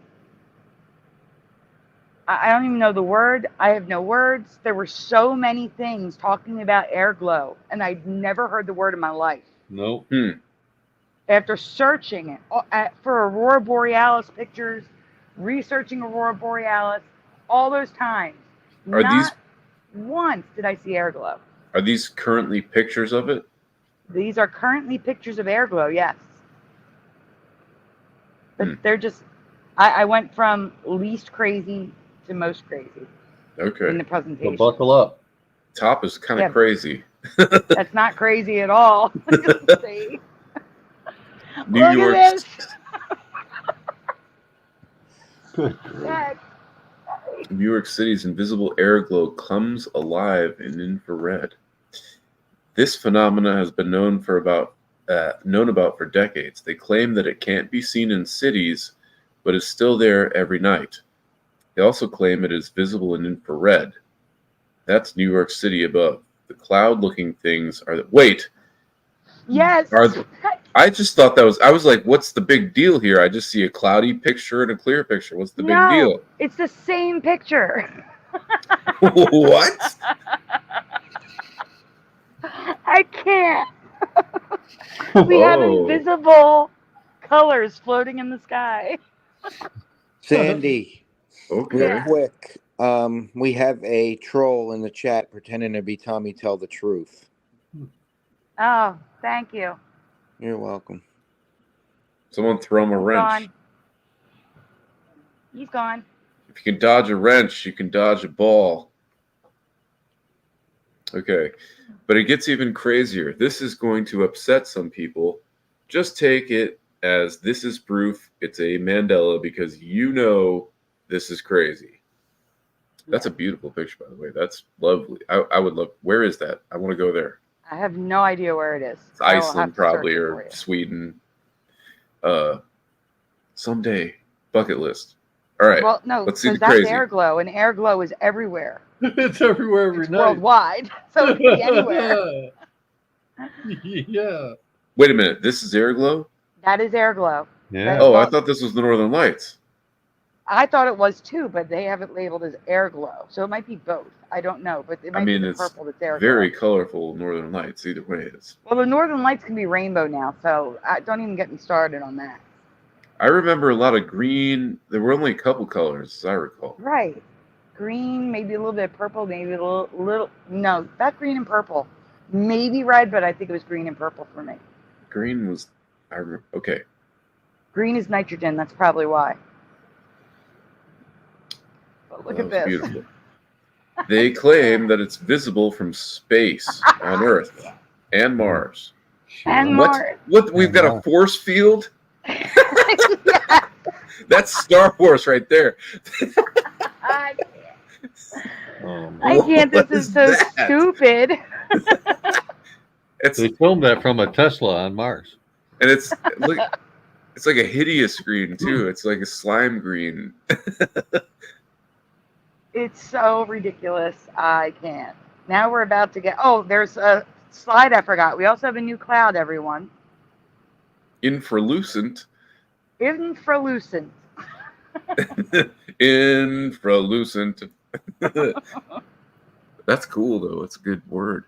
I don't even know the word. I have no words. There were so many things talking about air glow, and I'd never heard the word in my life. Nope. After searching it for Aurora Borealis pictures, researching Aurora Borealis, all those times, once did I see air glow. Are these currently pictures of it? These are currently pictures of air glow, yes. But they're just... I went from least crazy to most crazy. Okay. In the presentation. So buckle up. Top is kind of crazy. That's not crazy at all. See? New York. At this. Good. New York City's invisible air glow comes alive in infrared. This phenomena has been known about for decades. They claim that it can't be seen in cities, but is still there every night. They also claim it is visible in infrared. That's New York City above. The cloud-looking things are wait. Yes. I just thought that was... I was like, what's the big deal here? I just see a cloudy picture and a clear picture. What's the big deal? It's the same picture. What? I can't. We have invisible colors floating in the sky. Sandy, Okay. real quick. We have a troll in the chat pretending to be Tommy Tell the Truth. Oh, thank you. You're welcome. Someone throw him a wrench. Gone. He's gone. If you can dodge a wrench, you can dodge a ball. Okay. But it gets even crazier. This is going to upset some people. Just take it as this is proof it's a Mandela because you know this is crazy. That's a beautiful picture, by the way. That's lovely. I would love... Where is that? I want to go there. I have no idea where it is. It's Iceland, probably, or Sweden. Someday. Bucket list. All right. Well, no, let's see the that's crazy. air glow, and air glow is everywhere. It's everywhere every night. Worldwide. So it can be anywhere. Yeah. Wait a minute. This is air glow? That is air glow. Yeah. Oh, I thought this was the Northern Lights. I thought it was too, but they have it labeled as air glow. So it might be both. I don't know, but it might be the purple that's air glow. Very colorful Northern Lights. Either way, it's... Well, the Northern Lights can be rainbow now, so don't even get me started on that. I remember a lot of green. There were only a couple colors, as I recall. Right. Green, maybe a little bit of purple, maybe a little no, not green and purple. Maybe red, but I think it was green and purple for me. Green was... Okay. Green is nitrogen. That's probably why. But look at this. Beautiful. They claim that it's visible from space on Earth and Mars. And Mars. What? We've got a force field? Yeah. That's Star Wars right there. I can't. This is so stupid. They filmed that from a Tesla on Mars. And it's like a hideous green too. It's like a slime green. It's so ridiculous. I can't. Now we're about to get... Oh, there's a slide I forgot. We also have a new cloud, everyone. Infralucent. Infralucent. Infralucent. That's cool, though. It's a good word.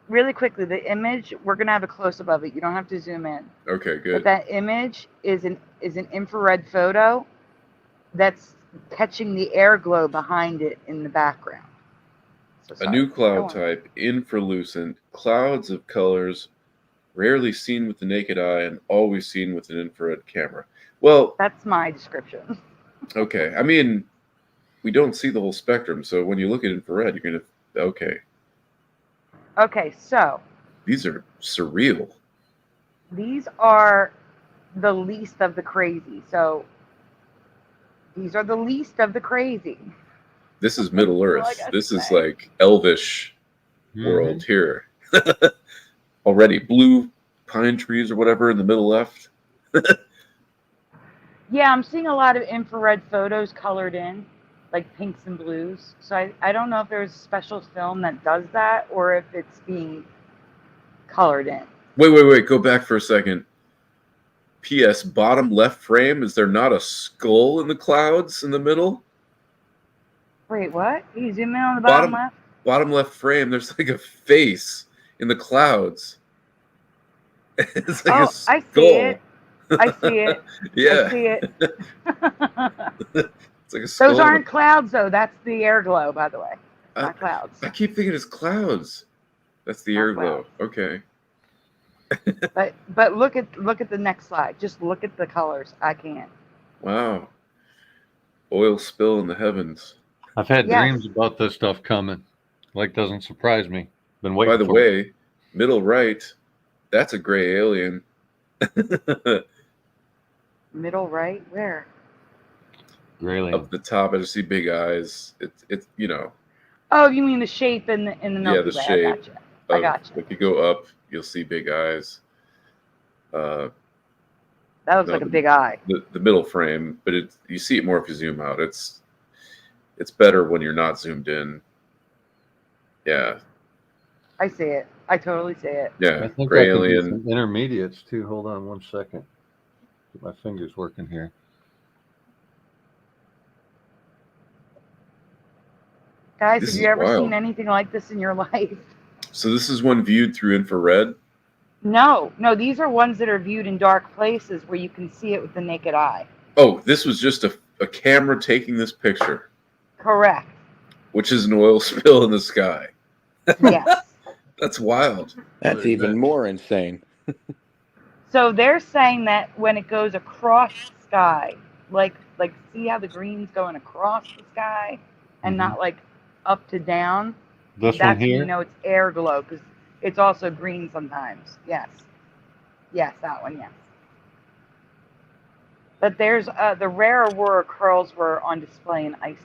Really quickly, the image, we're going to have a close-up of it. You don't have to zoom in. Okay, good. But that image is an infrared photo that's catching the air glow behind it in the background. A new cloud type, infralucent, clouds of colors, rarely seen with the naked eye and always seen with an infrared camera. Well, that's my description. Okay. I mean, we don't see the whole spectrum, so when you look at infrared, you're going to... Okay. Okay, so These are surreal. These are the least of the crazy. So these are the least of the crazy. This is Middle Earth. Like This is like Elvish world here. Already blue pine trees or whatever in the middle left. Yeah, I'm seeing a lot of infrared photos colored in, like pinks and blues. So I don't know if there's a special film that does that or if it's being colored in. Wait. Go back for a second. P.S. Bottom left frame. Is there not a skull in the clouds in the middle? Wait, what? Can you zoom in on the bottom left? Bottom left frame. There's like a face in the clouds. It's like a skull. I see it. I see it. Yeah. I see it. It's like a skull. Those aren't clouds, though. That's the air glow, by the way. Not clouds. I keep thinking it's clouds. That's the air glow. Okay. But look at the next slide. Just look at the colors. I can't. Wow. Oil spill in the heavens. I've had dreams about this stuff coming. Like, doesn't surprise me. Been waiting. By the way, middle right, that's a gray alien. Middle right, where? Gray alien. Up the top, I just see big eyes. It's you know. Oh, you mean the shape in the Milky Way? The shape. I gotcha. If you go up, you'll see big eyes. That looks like a big eye. The middle frame, but you see it more if you zoom out. It's better when you're not zoomed in. Yeah. I see it. I totally see it. Yeah. I think gray I could do alien. some intermediates too. Hold on one second. Get my fingers working here. Guys, have you ever seen anything like this in your life? So this is one viewed through infrared? No, these are ones that are viewed in dark places where you can see it with the naked eye. Oh, this was just a camera taking this picture. Correct. Which is an oil spill in the sky. Yes. That's wild. That's even more insane. So they're saying that when it goes across the sky, like see how the green's going across the sky and not like up to down? This That's one here? when you know it's air glow because it's also green sometimes. Yes. Yes, that one, yes. But there's the rare aurora curls were on display in Iceland.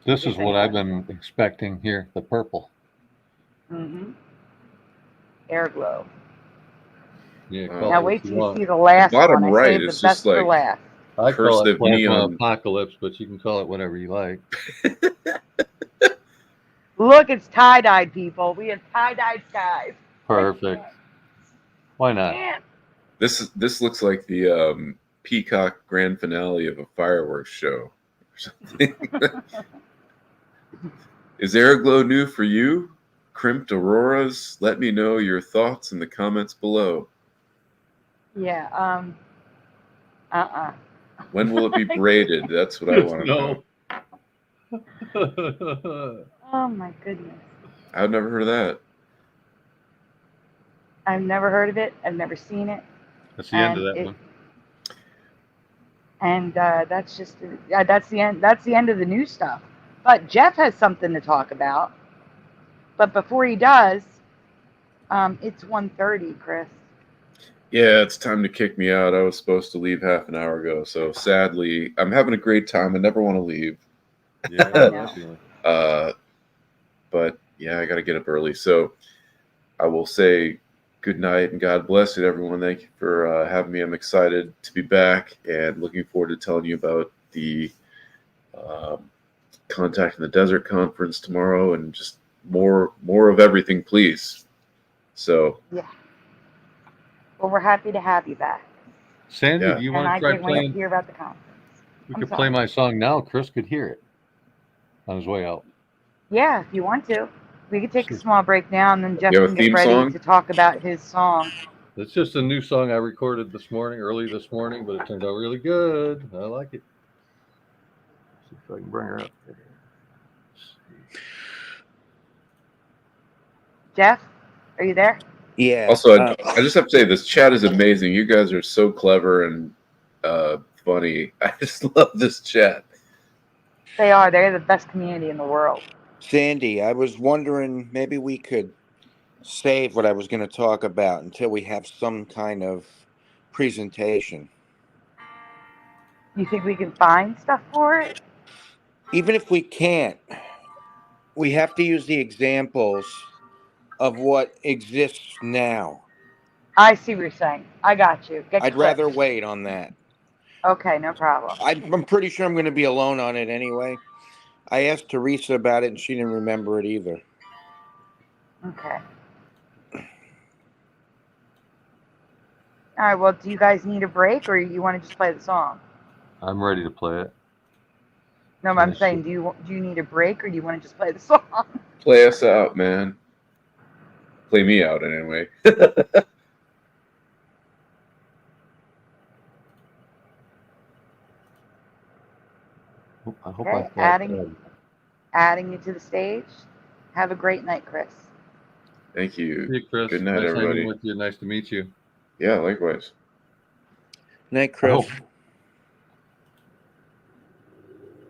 This is what I've been expecting here, the purple. Air glow. Yeah. Now wait till you see the last bottom one. right is just like I call it plasma neon apocalypse, but you can call it whatever you like. Look, it's tie-dyed, people. We have tie-dyed skies. Perfect. Why not? Yeah. This looks like the Peacock grand finale of a fireworks show or something. Is Airglow new for you? Crimped auroras? Let me know your thoughts in the comments below. Yeah. When will it be braided? That's what I want to know. Oh my goodness. I've never heard of that. I've never heard of it. I've never seen it. That's the end of that one. And that's just that's the end. That's the end of the new stuff. But Jeff has something to talk about. But before he does, it's 1:30, Chris. Yeah, it's time to kick me out. I was supposed to leave half an hour ago, so sadly, I'm having a great time. I never want to leave. Yeah. But yeah, I got to get up early. So I will say good night and God bless you, everyone. Thank you for having me. I'm excited to be back and looking forward to telling you about the Contact in the Desert conference tomorrow and just more of everything, please. So yeah. Well, we're happy to have you back. Sandy, do you want to try playing? Hear about the conference. We could play my song now. Chris could hear it on his way out. Yeah, if you want to. We could take a small break now, and then Jeff can get ready to talk about his song. It's just a new song I recorded early this morning, but it turned out really good. I like it. Let's see if I can bring her up. Jeff, are you there? Yeah. Also, I just have to say, this chat is amazing. You guys are so clever and funny. I just love this chat. They are. They're the best community in the world. Sandy, I was wondering maybe we could save what I was going to talk about until we have some kind of presentation. You think we can find stuff for it? Even if we can't, we have to use the examples of what exists now. I see what you're saying. I got you. Get I'd clips. rather wait on that. Okay, no problem. I'm pretty sure I'm going to be alone on it anyway. I asked Teresa about it, and she didn't remember it either. Okay. All right, well, do you guys need a break, or you want to just play the song? I'm ready to play it. No, I'm saying, do you need a break, or do you want to just play the song? Play us out, man. Play me out, anyway. I hope Okay, adding you to the stage. Have a great night, Chris. Thank you. Hey, Chris. Good night, nice everybody. hanging with you. Nice to meet you. Yeah, likewise. Night, Chris.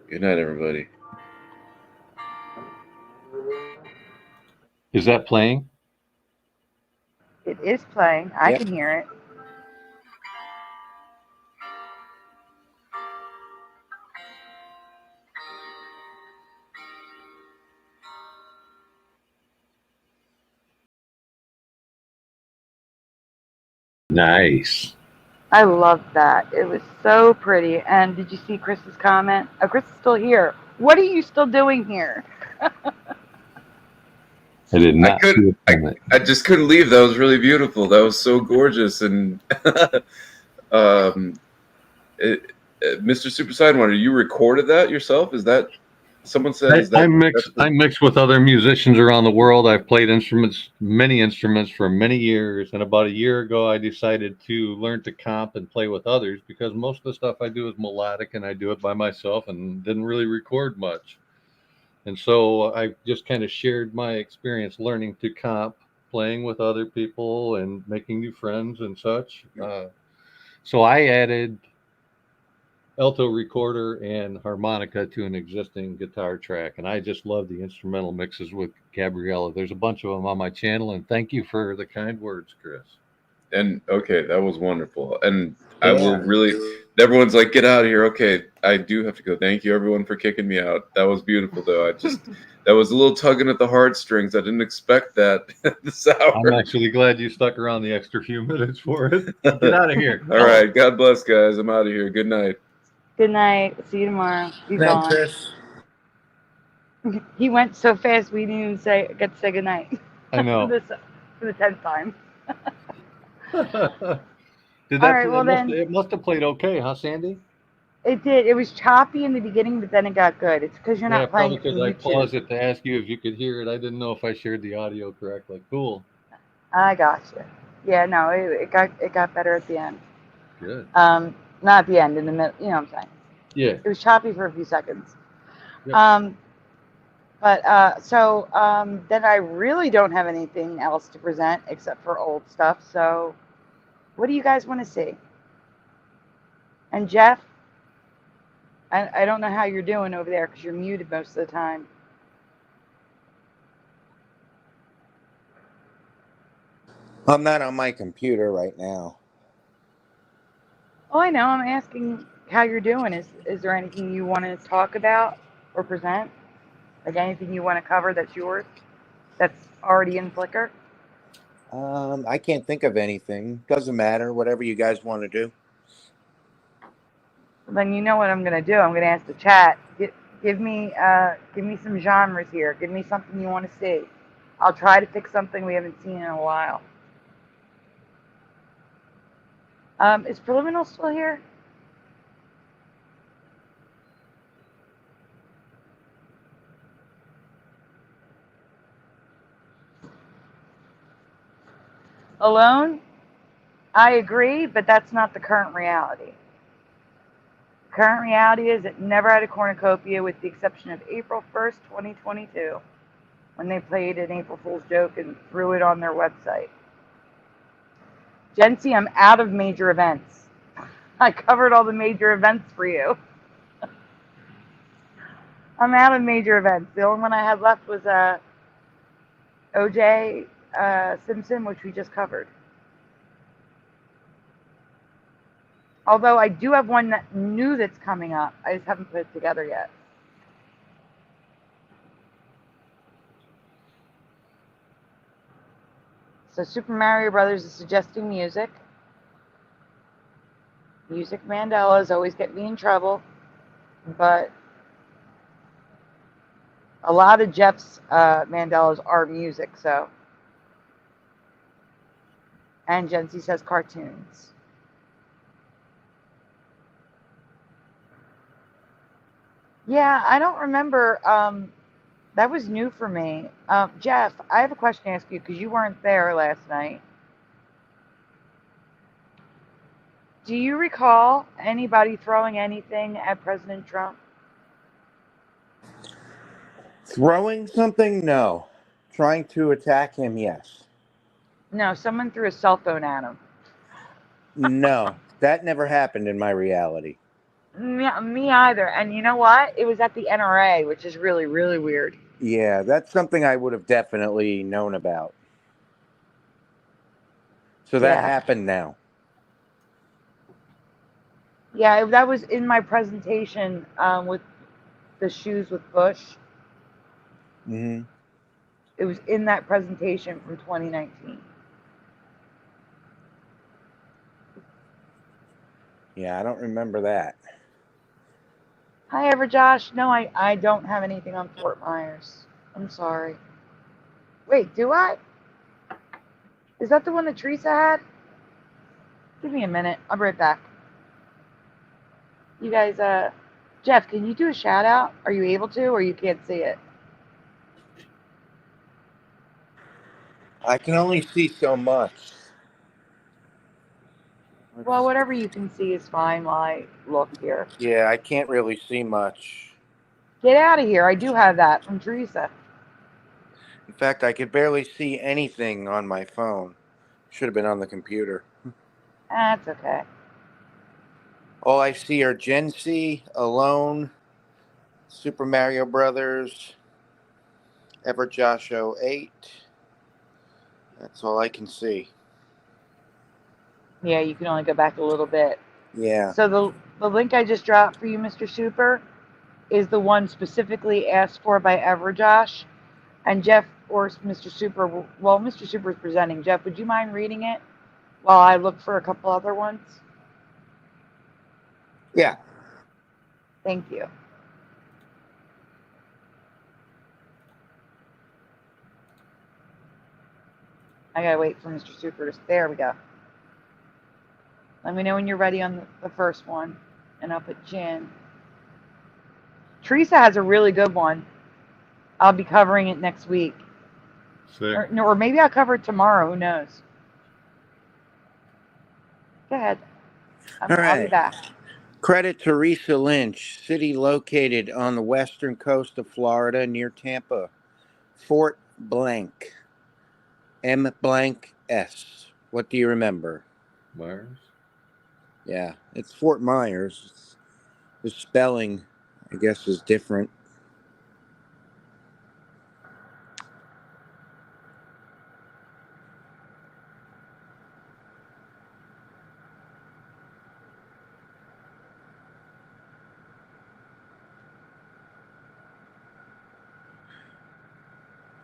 Good night, everybody. Is that playing? It is playing. I Yep. can hear it. Nice. I love that. It was so pretty. And did you see Chris's comment? Oh, Chris is still here. What are you still doing here? I did not. I just couldn't leave. That was really beautiful. That was so gorgeous. And Mr. Super Sidewinder, you recorded that yourself? Is that someone said? I mixed with other musicians around the world. I've played many instruments for many years. And about a year ago, I decided to learn to comp and play with others because most of the stuff I do is melodic and I do it by myself and didn't really record much. And so I just kind of shared my experience learning to comp, playing with other people and making new friends and such. So I added alto recorder and harmonica to an existing guitar track. And I just love the instrumental mixes with Gabriella. There's a bunch of them on my channel. And thank you for the kind words, Chris. And okay, that was wonderful. And I will really, everyone's like, get out of here. Okay, I do have to go. Thank you, everyone, for kicking me out. That was beautiful, though. That was a little tugging at the heartstrings. I didn't expect that this hour. I'm actually glad you stuck around the extra few minutes for it. Get out of here. All right. God bless, guys. I'm out of here. Good night. Good night. See you tomorrow. He's Night, gone. Chris. He went so fast we didn't even get to say good night. I know. For the 10th time. It must have played okay, huh, Sandy? It did. It was choppy in the beginning, but then it got good. It's because you're not playing. Probably because I paused it to ask you if you could hear it. I didn't know if I shared the audio correctly. Cool. I got you. Yeah, no, it got better at the end. Good. Not at the end, in the middle. You know what I'm saying? Yeah. It was choppy for a few seconds. Yep. Then I really don't have anything else to present except for old stuff. So, what do you guys want to see? And Jeff, I don't know how you're doing over there because you're muted most of the time. I'm not on my computer right now. Oh, I know. I'm asking how you're doing. Is there anything you want to talk about or present? Like anything you want to cover that's yours, that's already in Flickr? I can't think of anything. Doesn't matter. Whatever you guys want to do. Then you know what I'm going to do. I'm going to ask the chat. Give me some genres here. Give me something you want to see. I'll try to pick something we haven't seen in a while. Is Preliminal still here? Alone? I agree, but that's not the current reality. Current reality is it never had a cornucopia with the exception of April 1st, 2022, when they played an April Fool's joke and threw it on their website. Jency, I'm out of major events. I covered all the major events for you. I'm out of major events. The only one I had left was OJ Simpson, which we just covered. Although I do have one new that's coming up. I just haven't put it together yet. So Super Mario Brothers is suggesting music. Music Mandelas always get me in trouble. But a lot of Jeff's Mandelas are music, so. And Jency says cartoons. Yeah, I don't remember. That was new for me. Jeff, I have a question to ask you because you weren't there last night. Do you recall anybody throwing anything at President Trump? Throwing something? No. Trying to attack him? Yes. No, someone threw a cell phone at him. No, that never happened in my reality. Me either. And you know what? It was at the NRA, which is really, really weird. Yeah, that's something I would have definitely known about. So that happened now. Yeah, that was in my presentation with the shoes with Bush. Mm-hmm. It was in that presentation from 2019. Yeah, I don't remember that. Hi, Josh. No, I don't have anything on Fort Myers. I'm sorry. Wait, do I? Is that the one that Teresa had? Give me a minute. I'll be right back. You guys, Jeff, can you do a shout out? Are you able to, or you can't see it? I can only see so much. Well, whatever you can see is fine while I look here. Yeah, I can't really see much. Get out of here. I do have that from Teresa. In fact, I could barely see anything on my phone. Should have been on the computer. That's okay. All I see are Gen C, Alone, Super Mario Brothers, Everjosh 08. That's all I can see. Yeah, you can only go back a little bit. Yeah. So the link I just dropped for you, Mr. Super, is the one specifically asked for by Everjosh. And Jeff or Mr. Super, well, Mr. Super is presenting. Jeff, would you mind reading it while I look for a couple other ones? Yeah. Thank you. I gotta wait for Mr. Super to. There we go. Let me know when you're ready on the first one, and I'll put Jen. Teresa has a really good one. I'll be covering it next week. Or maybe I'll cover it tomorrow. Who knows? Go ahead. All right. I'll be back. Credit Teresa Lynch, city located on the western coast of Florida near Tampa. Fort Blank. M blank S. What do you remember? Myers? Yeah, it's Fort Myers. The spelling, I guess, is different.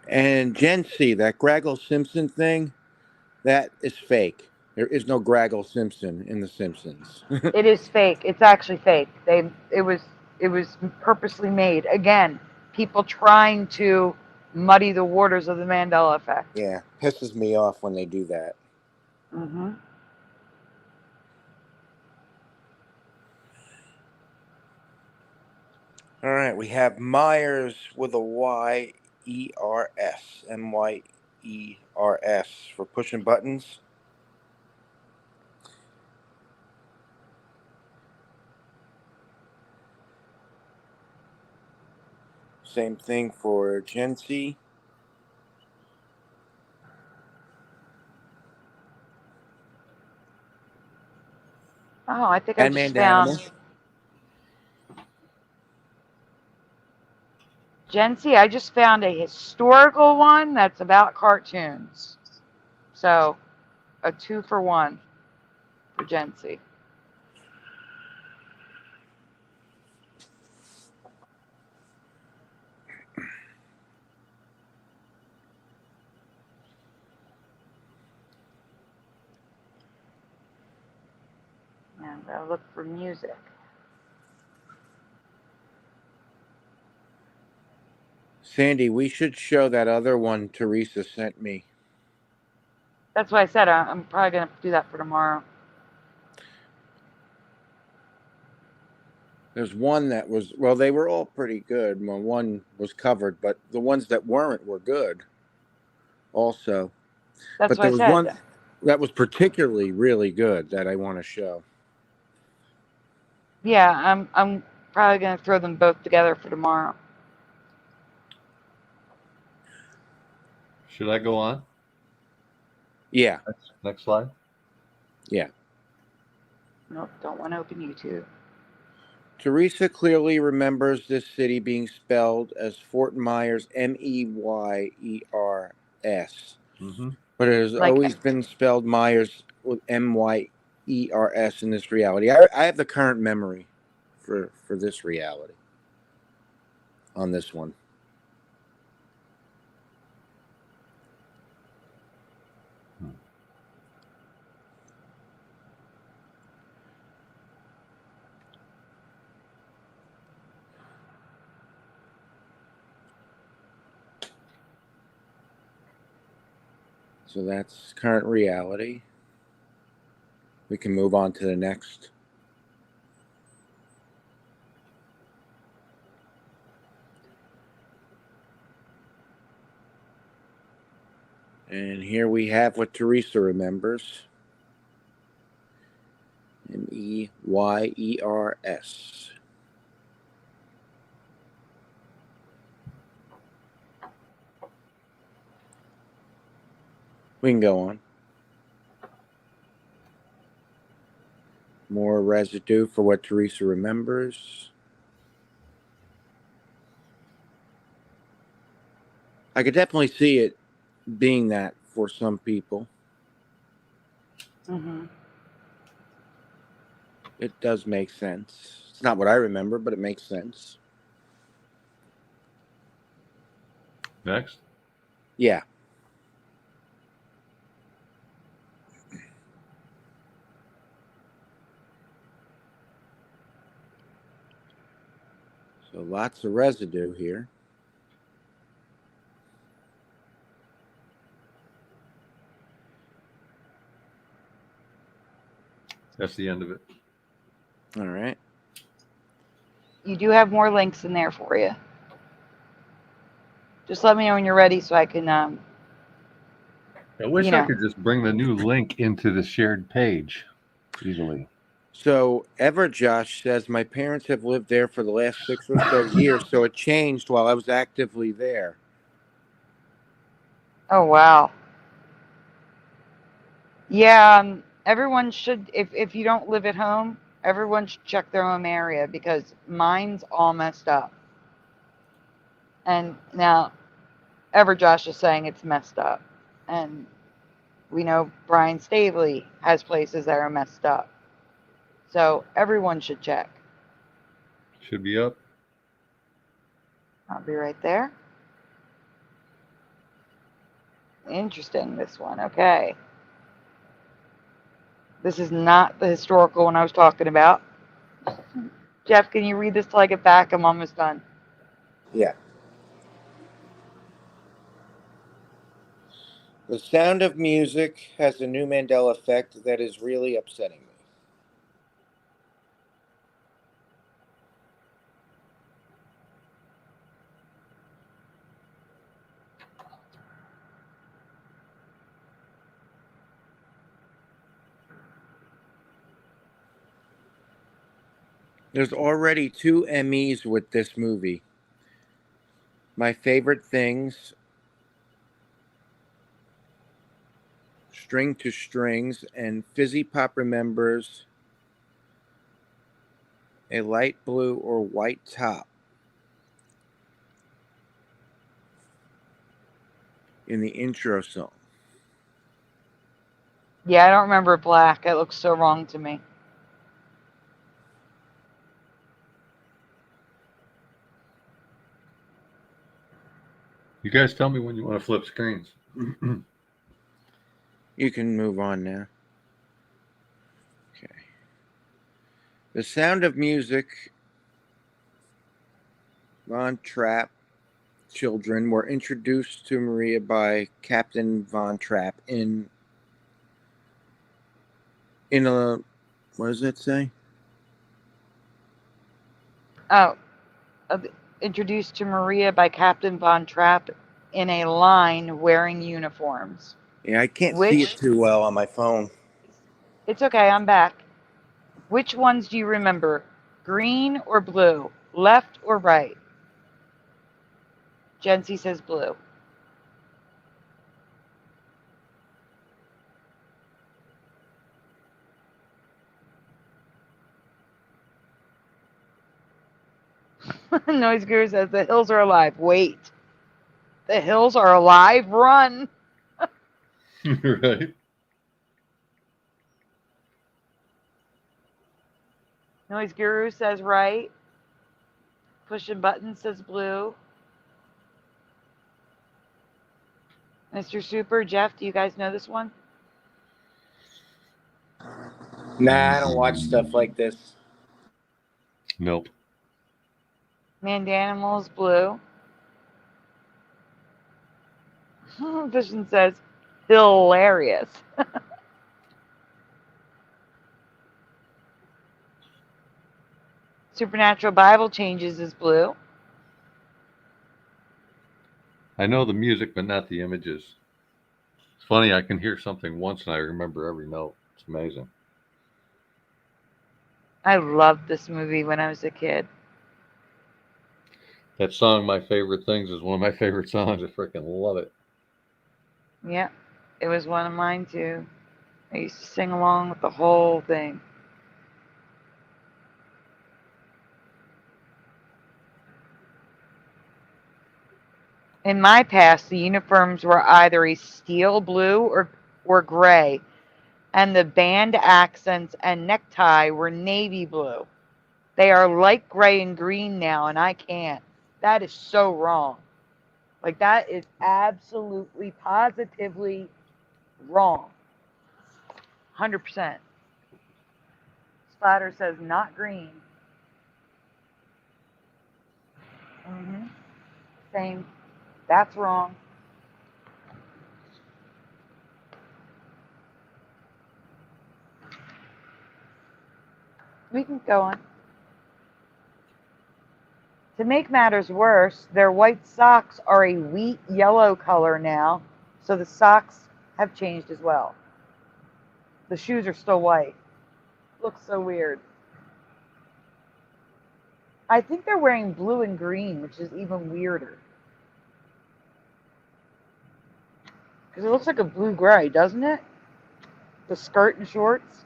And Gen C, that Graggle Simpson thing, that is fake. There is no Graggle Simpson in The Simpsons. It is fake. It's actually fake. It was purposely made. Again, people trying to muddy the waters of the Mandela effect. Yeah, pisses me off when they do that. Mm-hmm. All right, we have Myers with a Y-E-R-S. M-Y-E-R-S for pushing buttons. Same thing for Gen C. Oh, I think I just Mandela. found Gen Z, I just found a historical one that's about cartoons. So, a 2-for-1 for Gen Z. And I'll look for music. Sandy, we should show that other one Teresa sent me. That's why I said I'm probably going to do that for tomorrow. There's one that was, well, they were all pretty good. Well, one was covered, but the ones that weren't were good also. That's But what there I was said. one that was particularly really good that I want to show. Yeah, I'm probably going to throw them both together for tomorrow. Should I go on? Yeah. Next slide. Yeah. Nope, don't want to open YouTube. Teresa clearly remembers this city being spelled as Fort Myers, Meyers, but it has always been spelled Myers with Myers in this reality. I have the current memory for this reality on this one. So that's current reality. We can move on to the next. And here we have what Teresa remembers. Meyers. We can go on. More residue for what Teresa remembers. I could definitely see it being that for some people. Mm-hmm. It does make sense. It's not what I remember, but it makes sense. Next. Yeah. So lots of residue here. That's the end of it. All right. You do have more links in there for you. Just let me know when you're ready so I can. I wish I could just bring the new link into the shared page easily. So Everjosh says, my parents have lived there for the last 6 or so years, so it changed while I was actively there. Oh, wow. Yeah, everyone should, if you don't live at home, everyone should check their home area because mine's all messed up. And now Everjosh is saying it's messed up. And we know Brian Stavely has places that are messed up. So everyone should check. Should be up. I'll be right there. Interesting, this one. Okay. This is not the historical one I was talking about. Jeff, can you read this till I get back? I'm almost done. Yeah. The sound of music has a new Mandela effect that is really upsetting me. There's already 2 Emmys with this movie. My Favorite Things, String to Strings, and Fizzy Pop remembers a light blue or white top. in the intro song. Yeah, I don't remember black. It looks so wrong to me. You guys tell me when you want to flip screens. You can move on now. Okay. The Sound of Music, Von Trapp children were introduced to Maria by Captain Von Trapp in a, what does it say? Oh, introduced to Maria by Captain Von Trapp in a line wearing uniforms. Yeah, I can't see it too well on my phone. It's okay, I'm back. Which ones do you remember? Green or blue? Left or right? Jency says blue. Noise Guru says the hills are alive. Wait. The hills are alive? Run. Right. Noise Guru says right. Pushing Button says blue. Mr. Super, Jeff, do you guys know this one? Nah, I don't watch stuff like this. Nope. Mandanimal's blue. Vision says hilarious. Supernatural Bible Changes is blue. I know the music, but not the images. It's funny, I can hear something once and I remember every note. It's amazing. I loved this movie when I was a kid. That song, My Favorite Things, is one of my favorite songs. I freaking love it. Yeah, it was one of mine too. I used to sing along with the whole thing. In my past, the uniforms were either a steel blue or gray, and the band accents and necktie were navy blue. They are light gray and green now, and I can't. That is so wrong. Like, that is absolutely, positively wrong. 100%. Splatter says not green. Same. That's wrong. We can go on. To make matters worse, their white socks are a wheat yellow color now, so the socks have changed as well. The shoes are still white. Looks so weird. I think they're wearing blue and green, which is even weirder. Because it looks like a blue-gray, doesn't it? The skirt and shorts.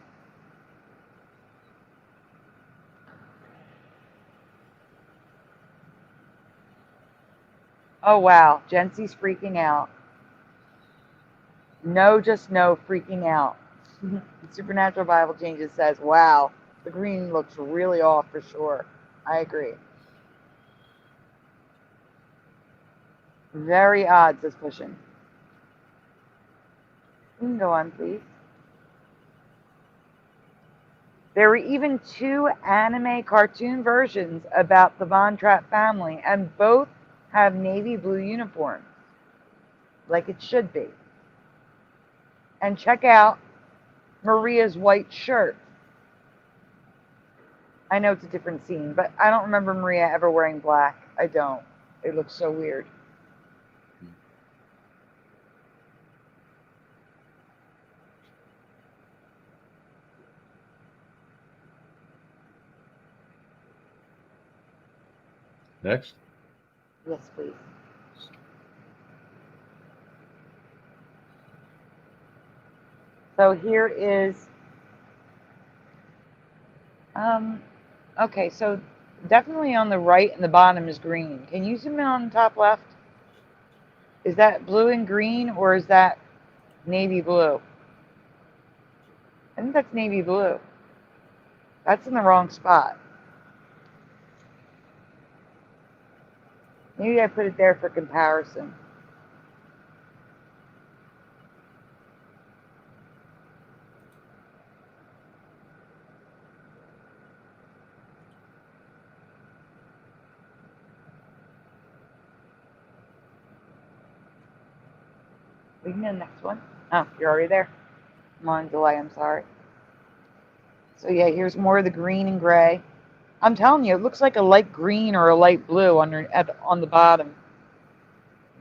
Oh, wow. Jency's freaking out. No, just no, freaking out. Supernatural Bible Changes says, wow, the green looks really off for sure. I agree. Very odd, says Pushing. You can go on, please. There were even 2 anime cartoon versions about the Von Trapp family, and both have navy blue uniforms, like it should be. And check out Maria's white shirt. I know it's a different scene, but I don't remember Maria ever wearing black. I don't. It looks so weird. Next. Yes, please. So here is, okay, so definitely on the right and the bottom is green. Can you zoom in on the top left? Is that blue and green or is that navy blue? I think that's navy blue. That's in the wrong spot. Maybe I put it there for comparison. We can do the next one. Oh, you're already there. I'm on delay, I'm sorry. So yeah, here's more of the green and gray. I'm telling you, it looks like a light green or a light blue on the bottom.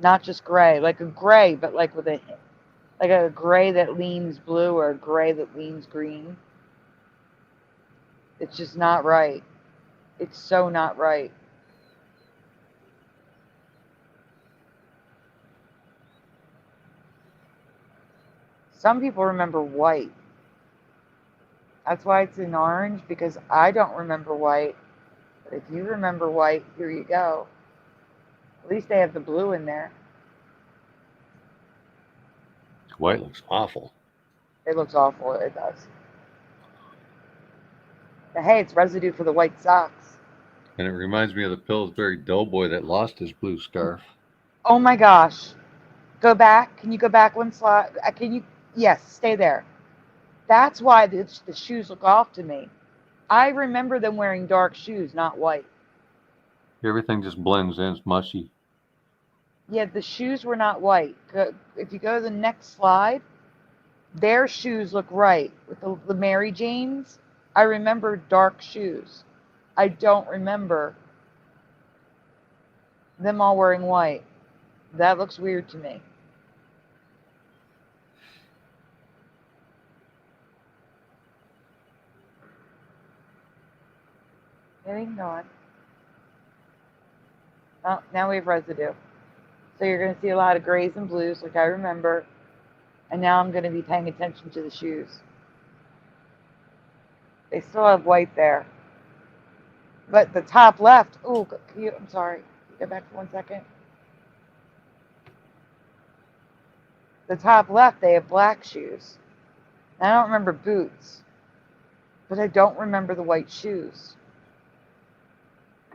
Not just gray, like a gray, but like with a gray that leans blue or a gray that leans green. It's just not right. It's so not right. Some people remember white. That's why it's in orange, because I don't remember white. But if you remember white, here you go. At least they have the blue in there. White looks awful. It looks awful. It does. But hey, it's residue for the white socks. And it reminds me of the Pillsbury Doughboy that lost his blue scarf. Oh my gosh. Go back. Can you go back one slide? Can you? Yes, stay there. That's why the shoes look off to me. I remember them wearing dark shoes, not white. Everything just blends in. It's mushy. Yeah, the shoes were not white. If you go to the next slide, their shoes look right. With the Mary Janes, I remember dark shoes. I don't remember them all wearing white. That looks weird to me. Moving on. Oh, now we have residue. So you're going to see a lot of grays and blues, like I remember. And now I'm going to be paying attention to the shoes. They still have white there. But the top left, oh, I'm sorry. Go back for 1 second. The top left, they have black shoes. I don't remember boots. But I don't remember the white shoes.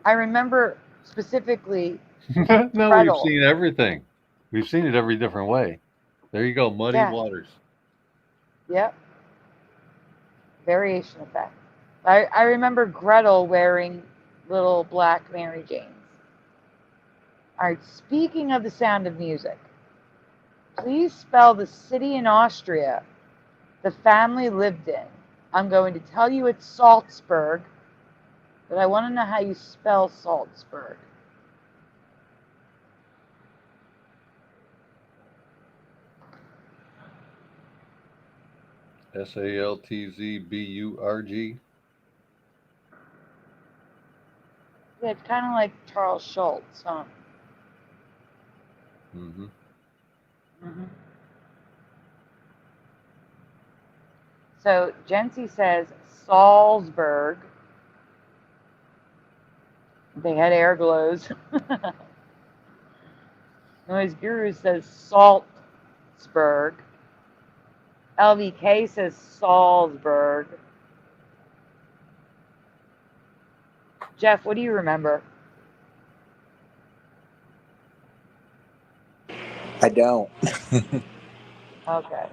I remember specifically No, we've seen everything. We've seen it every different way. There you go, muddy waters. Yep. Variation effect. I remember Gretel wearing little black Mary Janes. All right, speaking of the Sound of Music, please spell the city in Austria the family lived in. I'm going to tell you it's Salzburg, but I want to know how you spell Salzburg. Saltzburg. Yeah, it's kind of like Charles Schultz, huh? Mm-hmm. Mm-hmm. So Jency says Salzburg. They had air glows. Noise Guru says Salzburg. LVK says Salzburg. Jeff, what do you remember? I don't. Okay.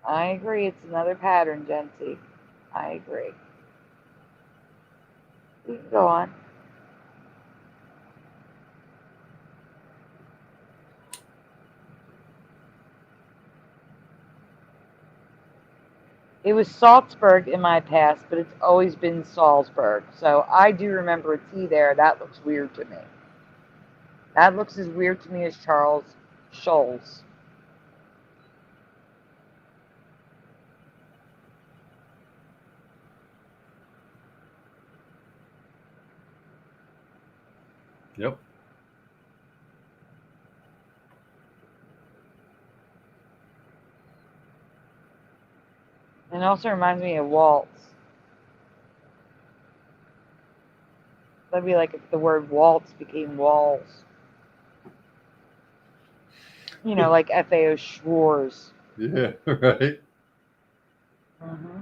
I agree. It's another pattern, Jency. I agree. We can go on. It was Salzburg in my past, but it's always been Salzburg. So I do remember a T there. That looks weird to me. That looks as weird to me as Charles Schultz. Yep. And it also reminds me of Waltz. That'd be like if the word waltz became walls. You know, like FAO Schwarz. Yeah, right. Mm-hmm.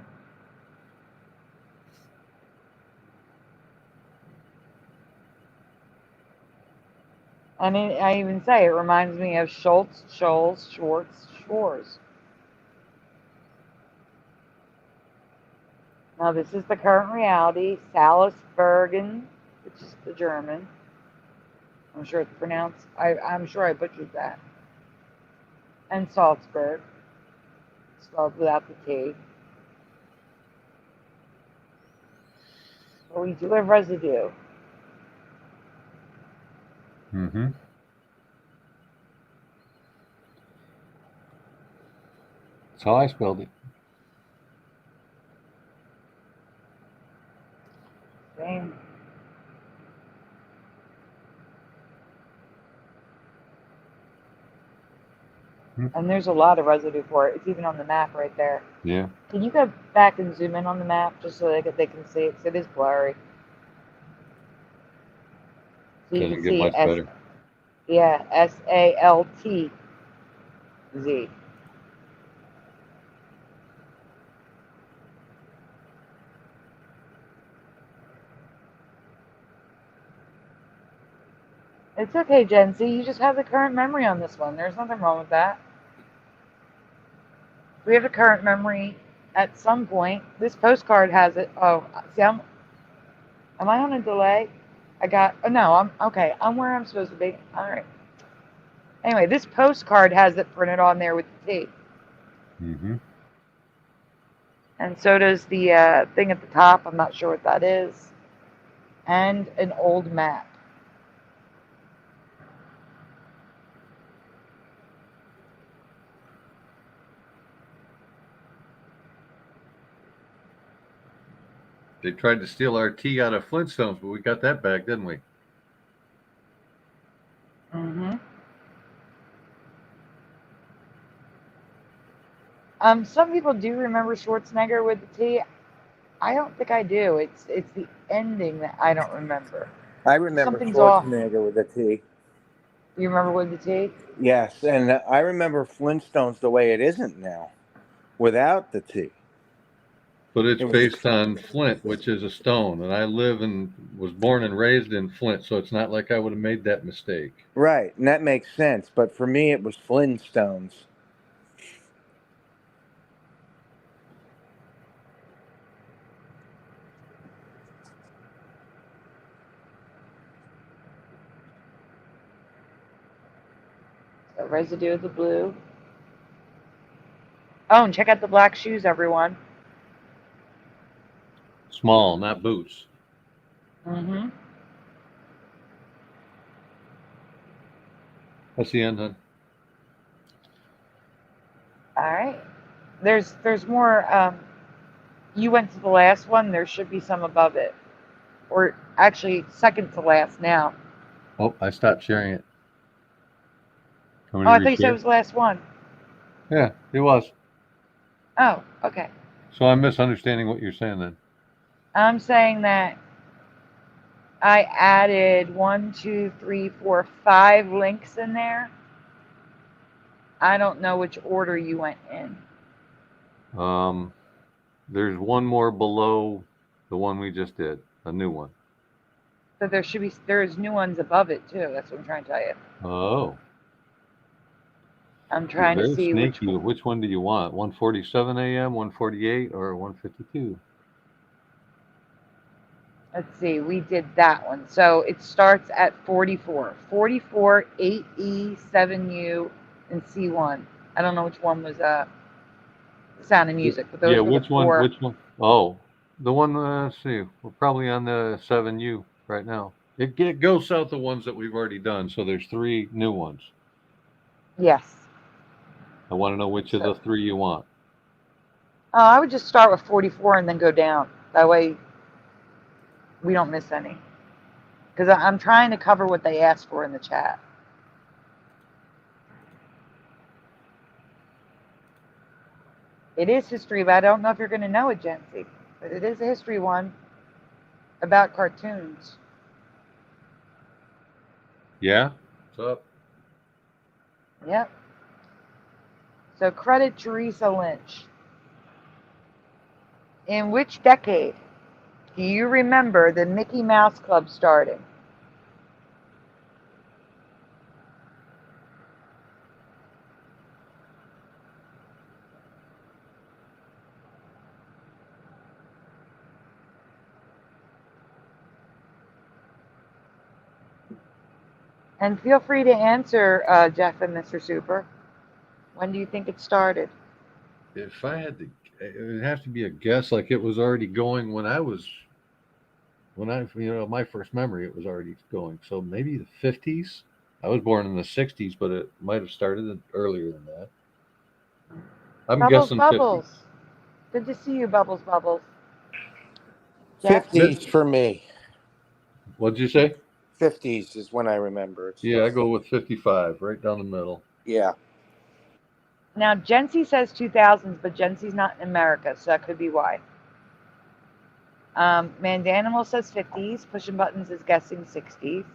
And I even say it reminds me of Schultz, Scholes, Schwartz, Schwarz. Now this is the current reality, Salisbergen, which is the German. I'm sure it's pronounced. I'm sure I butchered that. And Salzburg, spelled without the T. But we do have residue. Mm-hmm. That's how I spelled it. Same. And there's a lot of residue for it. It's even on the map right there. Yeah. Can you go back and zoom in on the map just so they can see it? Because it is blurry. So you Doesn't can get see much better. Yeah, SALTZ. It's okay, Gen Z. You just have the current memory on this one. There's nothing wrong with that. We have a current memory at some point. This postcard has it. Oh, see, am I on a delay? Oh no, I'm okay. I'm where I'm supposed to be. All right. Anyway, this postcard has it printed on there with the T. Mm-hmm. And so does the thing at the top. I'm not sure what that is. And an old map. They tried to steal our tea out of Flintstones, but we got that back, didn't we? Mm-hmm. Some people do remember Schwarzenegger with the T. I don't think I do. It's the ending that I don't remember. I remember Something's off. Schwarzenegger with a T. You remember with the T? Yes, and I remember Flintstones the way it isn't now, without the T. But it's It was- based on flint, which is a stone, and I live and was born and raised in Flint, so it's not like I would have made that mistake. Right, and that makes sense. But for me, it was Flintstones. The residue of the blue. Oh, and check out the black shoes, everyone. Small, not boots. Mm-hmm. That's the end, hon. All right. There's more. You went to the last one. There should be some above it, or actually second to last now. Oh, I stopped sharing it. Oh, I thought you said it was the last one. Yeah, it was. Oh, okay. So I'm misunderstanding what you're saying then. I'm saying that I added 1, 2, 3, 4, 5 links in there. I don't know which order you went in. There's one more below the one we just did, a new one. So there's new ones above it too. That's what I'm trying to tell you. Oh. I'm trying to see which one do you want? 1:47 a.m., 1:48, or 1:52? Let's see. We did that one. So it starts at 44. 44, 8E, 7U, and C1. I don't know which one was Sound of Music, but those were which the four. Which one? Oh, the one. Let's see. We're probably on the 7U right now. It goes south the ones that we've already done. So there's 3 new ones. Yes. I want to know which of the 3 you want. I would just start with 44 and then go down. That way we don't miss any. Because I'm trying to cover what they asked for in the chat. It is history, but I don't know if you're going to know it, Gen Z. But it is a history one about cartoons. Yeah. What's up? Yep. So credit Teresa Lynch. In which decade do you remember the Mickey Mouse Club starting? And feel free to answer, Jeff and Mr. Super. When do you think it started? If I had to, it would have to be a guess. Like it was already going when I, my first memory, it was already going. So maybe the 50s. I was born in the 60s, but it might have started earlier than that. I'm Bubbles, guessing Bubbles. 50s. Good to see you, Bubbles, Bubbles. Jeff? 50s for me. What'd you say? 50s is when I remember it. Yeah, I go with 55, right down the middle. Yeah. Now, Jency says 2000s, but Jency's not in America, so that could be why. Mandanimal says 50s. Pushing Buttons is guessing 60s.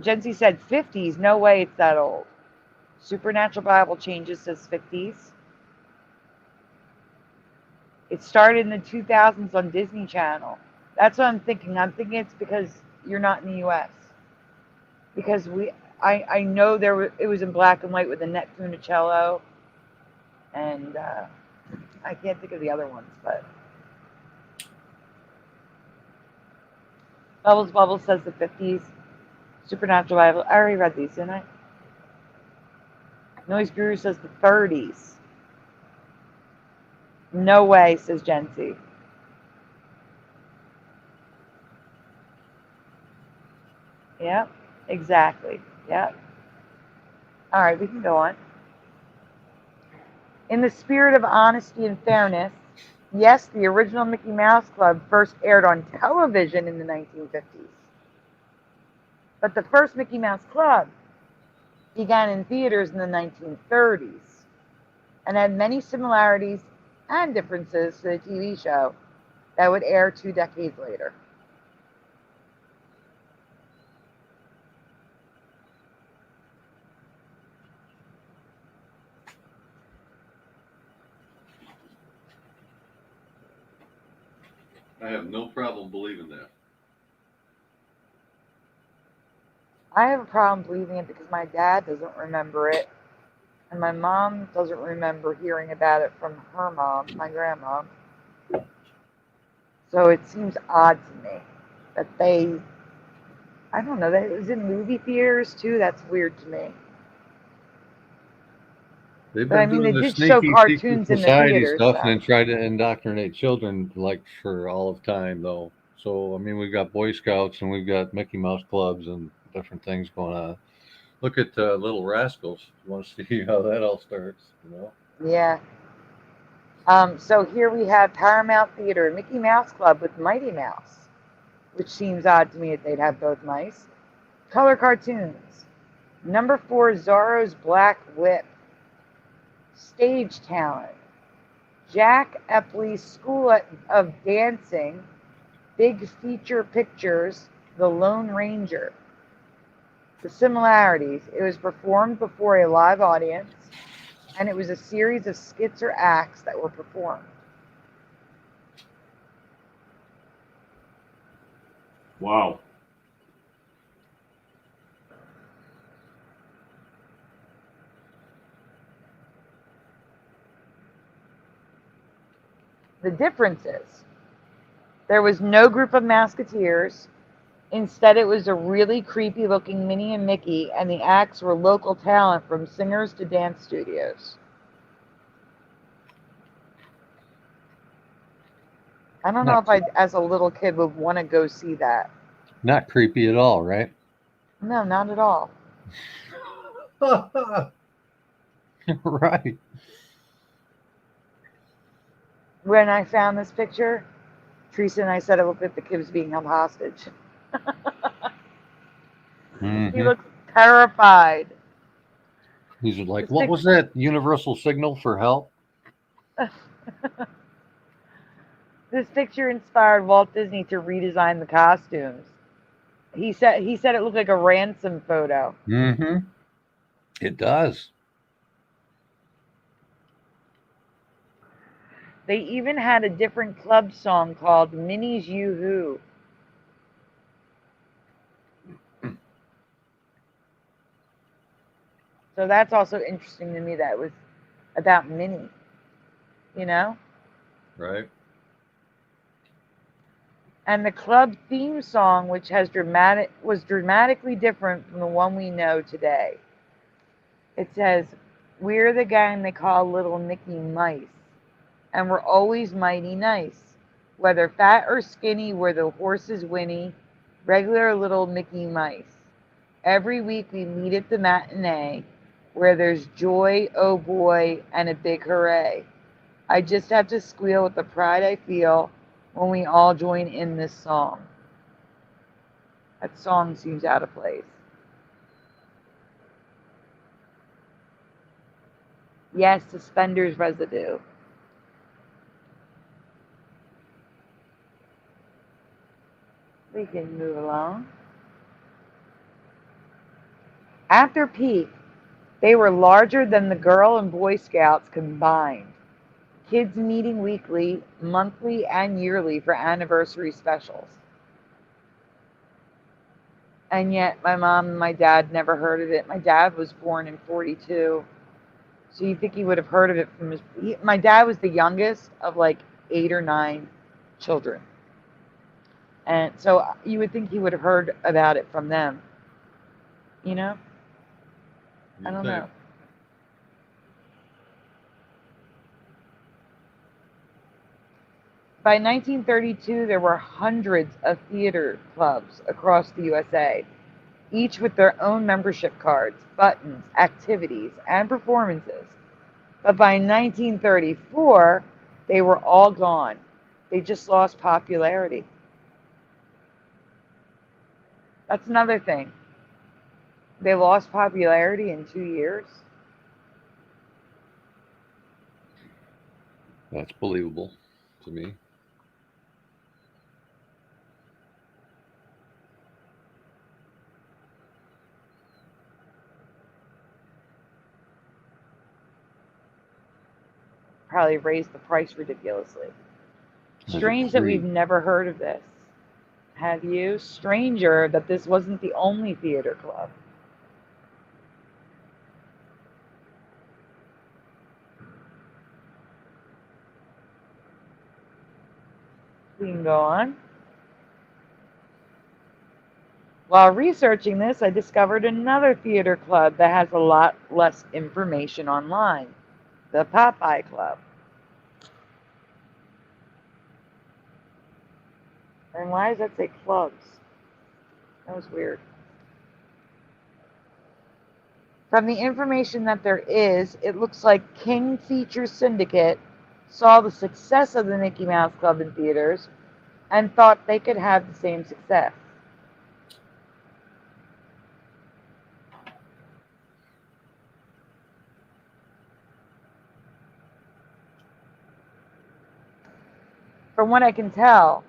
Jency said 50s. No way it's that old. Supernatural Bible Changes says 50s. It started in the 2000s on Disney Channel. That's what I'm thinking. I'm thinking it's because you're not in the U.S. Because I know it was in black and white with Annette Funicello, and I can't think of the other ones, but Bubbles says the 50s. Supernatural Bible. I already read these, didn't I? Noise Guru says the 30s. No way, says Jency. Yep, exactly. Yep. All right, we can go on. In the spirit of honesty and fairness, yes, the original Mickey Mouse Club first aired on television in the 1950s. But the first Mickey Mouse Club began in theaters in the 1930s and had many similarities and differences to the TV show that would air 2 decades later. I have no problem believing that. I have a problem believing it because my dad doesn't remember it, and my mom doesn't remember hearing about it from her mom, my grandma. So it seems odd to me that I don't know, that it was in movie theaters too. That's weird to me. They've But I been mean, they doing the did show sneaky cartoons in the society theaters. stuff So. and then try to indoctrinate children like for all of time, though. So I mean, we've got Boy Scouts and we've got Mickey Mouse clubs and different things going on. Look at Little Rascals. You want to see how that all starts, you know? Yeah. So here we have Paramount Theater, Mickey Mouse Club with Mighty Mouse, which seems odd to me that they'd have both mice. Color cartoons. Number 4, Zorro's Black Whip. Stage talent. Jack Epley's School of Dancing. Big Feature Pictures, The Lone Ranger. The similarities. It was performed before a live audience, and it was a series of skits or acts that were performed. Wow. The difference is there was no group of Masketeers. Instead, it was a really creepy looking Minnie and Mickey, and the acts were local talent from singers to dance studios. I don't know if I, as a little kid, would want to go see that. Not creepy at all, right? No, not at all. Right. When I found this picture, Teresa and I said it looked like the kid was being held hostage. He looks terrified. He's like, what was that universal signal for help? This picture inspired Walt Disney to redesign the costumes. He said it looked like a ransom photo. Mm-hmm. It does. They even had a different club song called Minnie's Yoo-Hoo. So that's also interesting to me that it was about Minnie, you know? Right. And the club theme song, which was dramatically different from the one we know today. It says, "We're the gang they call Little Mickey Mice, and we're always mighty nice. Whether fat or skinny, we're the horses Winnie, regular little Mickey Mice. Every week we meet at the matinee, where there's joy, oh boy, and a big hooray. I just have to squeal with the pride I feel when we all join in this song." That song seems out of place. Yes, suspenders residue. We can move along. After peak, they were larger than the Girl and Boy Scouts combined. Kids meeting weekly, monthly, and yearly for anniversary specials. And yet my mom and my dad never heard of it. My dad was born in 42. So you think he would have heard of it from my dad was the youngest of like 8 or 9 children. And so you would think he would have heard about it from them. You know? I don't know. By 1932, there were hundreds of theater clubs across the USA, each with their own membership cards, buttons, activities, and performances. But by 1934, they were all gone. They just lost popularity. That's another thing. They lost popularity in 2 years. That's believable to me. Probably raised the price ridiculously. Strange that we've never heard of this. Have you? Stranger that this wasn't the only theater club. We can go on. While researching this, I discovered another theater club that has a lot less information online. The Popeye Club. And why does that say clubs? That was weird. From the information that there is, it looks like King Feature Syndicate saw the success of the Mickey Mouse Club in theaters and thought they could have the same success. From what I can tell,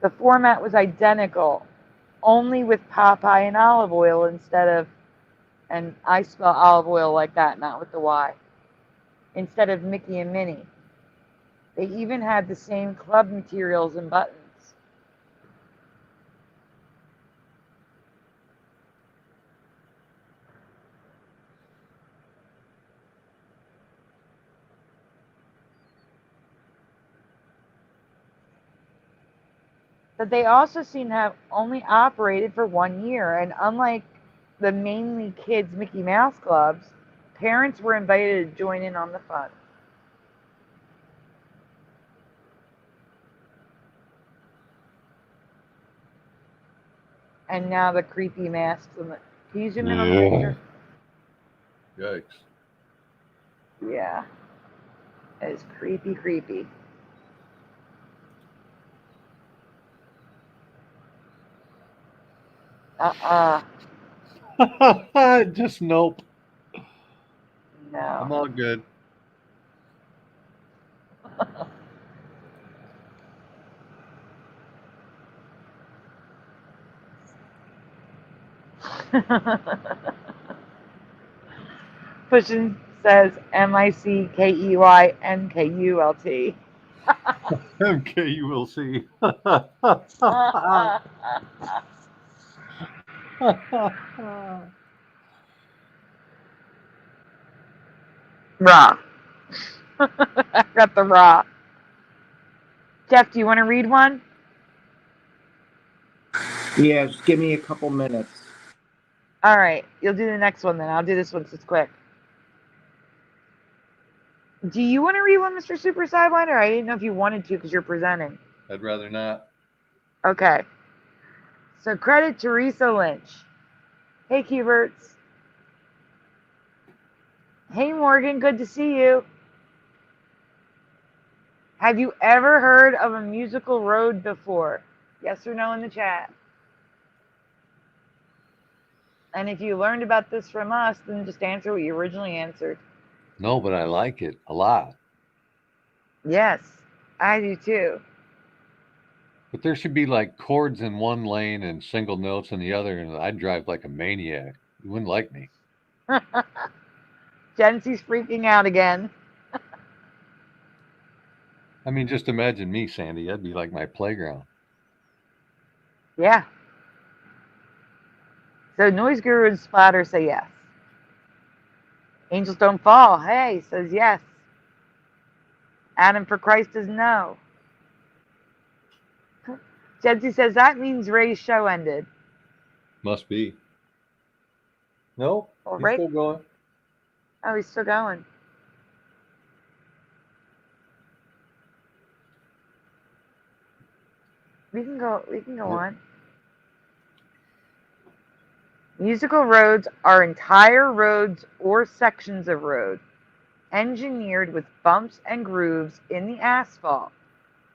the format was identical, only with Popeye and olive oil instead of, and I spell olive oil like that, not with the Y, instead of Mickey and Minnie. They even had the same club materials and buttons. But they also seem to have only operated for 1 year, and unlike the mainly kids Mickey Mouse clubs, parents were invited to join in on the fun. And now the creepy masks. Can you zoom in on the picture? Yikes. Yeah. It is creepy, creepy. Just nope. No. I'm all good. Pushing says MICKEYNKULT. Okay, you will see. Raw. I got the raw. Jeff, do you want to read one? Yeah, just give me a couple minutes. All right, you'll do the next one then. I'll do this one so it's quick. Do you want to read one, Mr. Super Sidewinder? I didn't know if you wanted to because you're presenting. I'd rather not. Okay. So credit Teresa Lynch. Hey, Cuberts. Hey, Morgan. Good to see you. Have you ever heard of a musical road before? Yes or no in the chat. And if you learned about this from us, then just answer what you originally answered. No, but I like it a lot. Yes, I do too. But there should be like chords in one lane and single notes in the other, and I'd drive like a maniac. You wouldn't like me. Jency's freaking out again. I mean, just imagine me, Sandy. That'd be like my playground. Yeah. So Noise Guru and Splatter say yes. Angels Don't Fall, hey, says yes. Adam for Christ is no. Jency says that means Ray's show ended. Must be. No, Well, he's Ray... still going. Oh, he's still going. We can go on. Musical roads are entire roads or sections of road engineered with bumps and grooves in the asphalt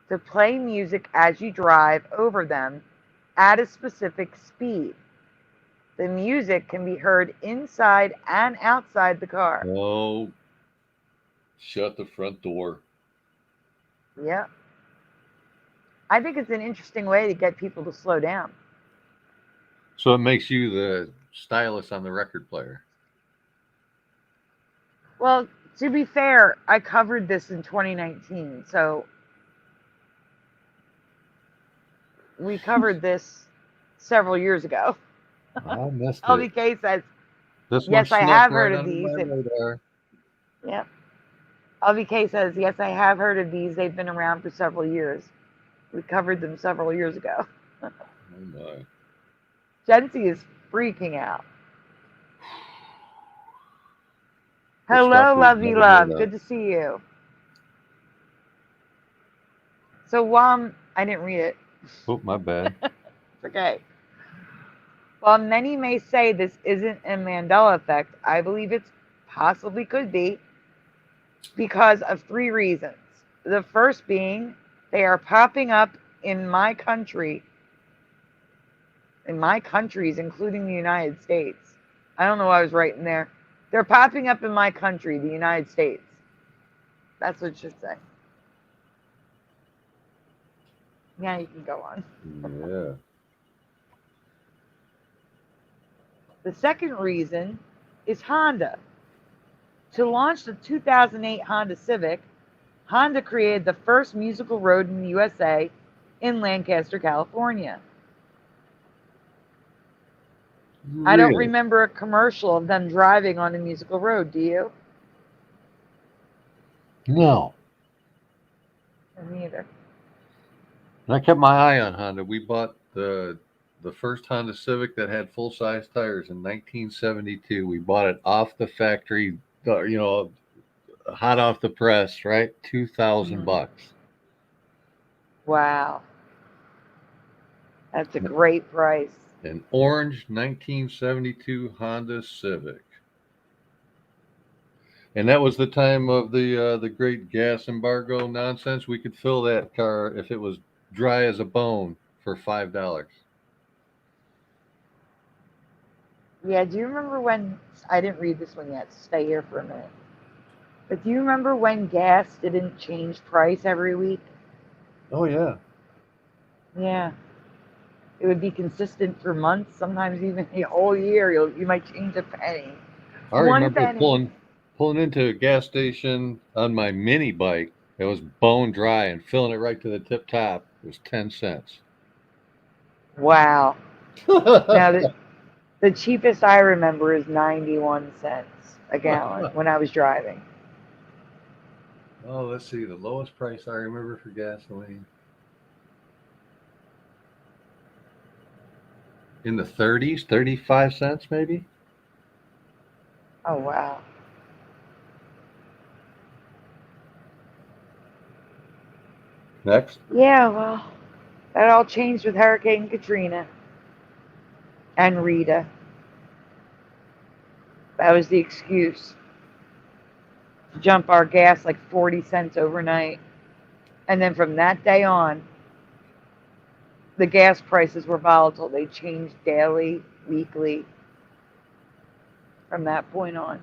to play music as you drive over them at a specific speed. The music can be heard inside and outside the car. Oh, shut the front door. Yeah. I think it's an interesting way to get people to slow down. So it makes you the stylus on the record player. Well, to be fair, I covered this in 2019, so we covered this several years ago. I missed it. LBK says, This yes, I snuck have right heard of under these. my radar. Yep. LBK says, yes, I have heard of these. They've been around for several years. We covered them several years ago. Oh my. Jency is freaking out. The Hello, stuff we lovey never love. did Good to see you. So, I didn't read it. Oh, my bad. It's okay. While many may say this isn't a Mandela effect, I believe it possibly could be because of three reasons. The first being they are popping up in my country, in my countries, including the United States. I don't know what I was writing there. They're popping up in my country, the United States. That's what it should say. Yeah, you can go on. Yeah. The second reason is Honda. To launch the 2008 Honda Civic, Honda created the first musical road in the USA in Lancaster, California. Really? I don't remember a commercial of them driving on a musical road, do you? No. Me either. And I kept my eye on Honda. We bought the first Honda Civic that had full-size tires in 1972. We bought it off the factory, hot off the press, right? $2,000. Wow. That's a great price. An orange 1972 Honda Civic. And that was the time of the great gas embargo nonsense. We could fill that car if it was dry as a bone for $5. Yeah, do you remember when, I didn't read this one yet, so stay here for a minute. But do you remember when gas didn't change price every week? Oh, yeah. Yeah. it would be consistent for months, sometimes even a whole year. You might change a penny. I remember pulling into a gas station on my mini bike that was bone dry and filling it right to the tip top. It was 10 cents. Wow. Now, the cheapest I remember is 91 cents a gallon when I was driving. Oh, let's see. The lowest price I remember for gasoline. In the 30s, 35 cents maybe? Oh, wow. Next. Yeah, well, that all changed with Hurricane Katrina and Rita. That was the excuse. To jump our gas like 40 cents overnight. And then from that day on, the gas prices were volatile. They changed daily, weekly, from that point on.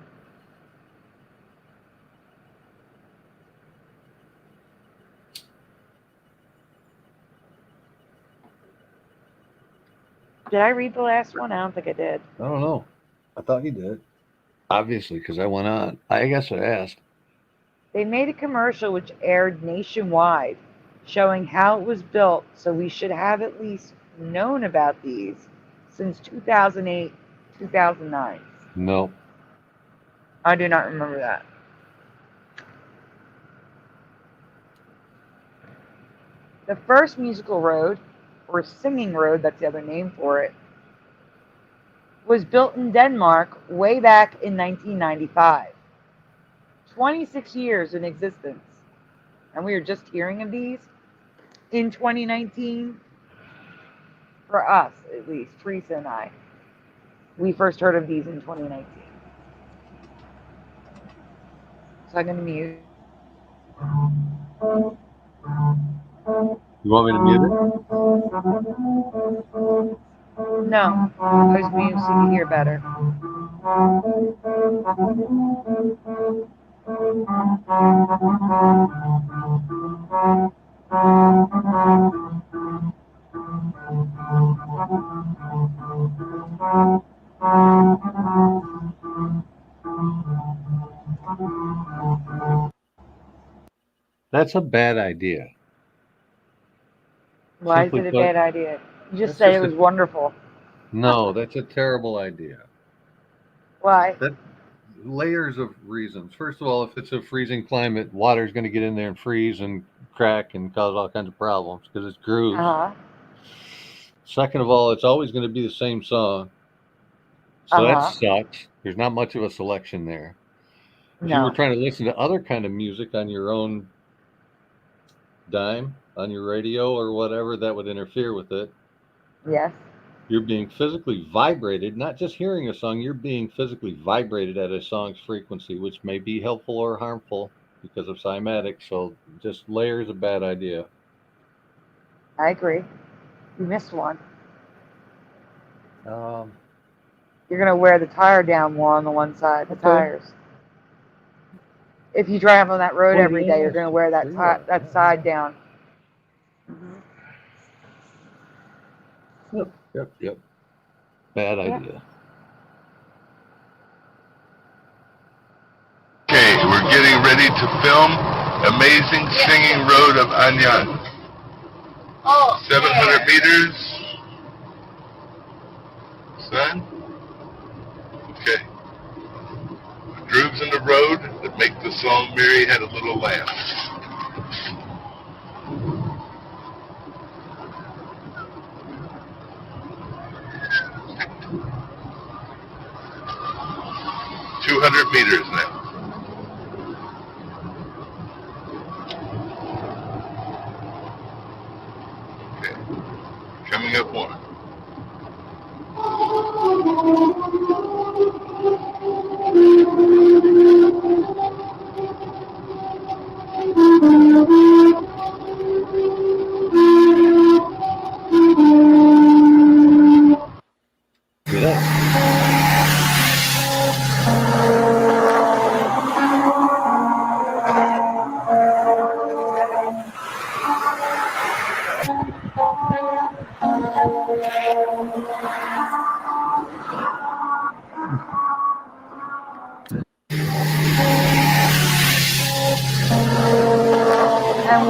Did I read the last one? I don't think I did. I don't know. I thought you did. Obviously, because I went on. I guess I asked. They made a commercial which aired nationwide, showing how it was built, so we should have at least known about these since 2008, 2009. No. I do not remember that. The first musical road, or singing road, that's the other name for it, was built in Denmark way back in 1995. 26 years in existence. And we are just hearing of these in 2019. For us, at least, Teresa and I. We first heard of these in 2019. So I'm going to mute. You want me to mute it? No, I was muted so you can hear better. That's a bad idea. Why is it a bad idea? You just said it was wonderful. No, that's a terrible idea. Why? Layers of reasons. First of all, if it's a freezing climate, water's going to get in there and freeze and crack and cause all kinds of problems because it's grooves. Second of all, it's always going to be the same song. So that sucks. There's not much of a selection there. If you were trying to listen to other kind of music on your own dime, on your radio or whatever, that would interfere with it. Yes. You're being physically vibrated, not just hearing a song, you're being physically vibrated at a song's frequency, which may be helpful or harmful because of cymatics. So just layers a bad idea. I agree. You missed one. You're going to wear the tire down more on the one side, the tires. If you drive on that road every day, you're going to wear that side down. Yep. Bad idea. Okay, we're getting ready to film Amazing Singing Road of Anyan. 700 meters. Son? Okay. Grooves in the road that make the song Mary Had a Little Lamb. Meters now. Okay. Coming up one.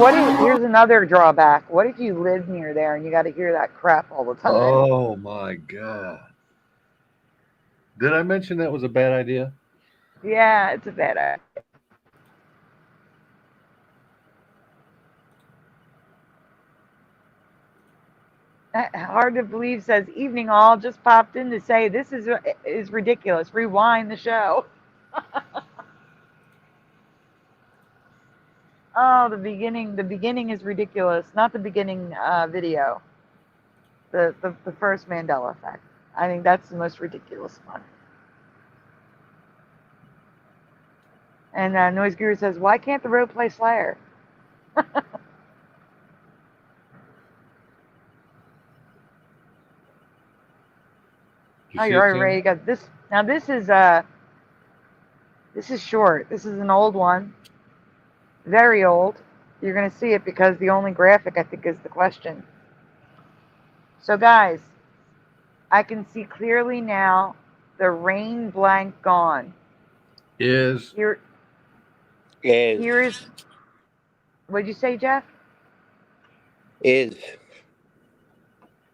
what if, here's another drawback. What if you live near there and you got to hear that crap all the time? Oh my God. Did I mention that was a bad idea? Yeah, it's a bad idea. Hard to believe says, evening all, just popped in to say this is ridiculous. Rewind the show. Oh, the beginning is ridiculous. Not the beginning video. The first Mandela effect. I think that's the most ridiculous one. And Noise Guru says, why can't the road play Slayer? Oh, you're already ready to go. This now. This is short. This is an old one, very old. You're gonna see it because the only graphic I think is the question. So guys, I can see clearly now. The rain blank gone. Is. Here is. What'd you say, Jeff? Is.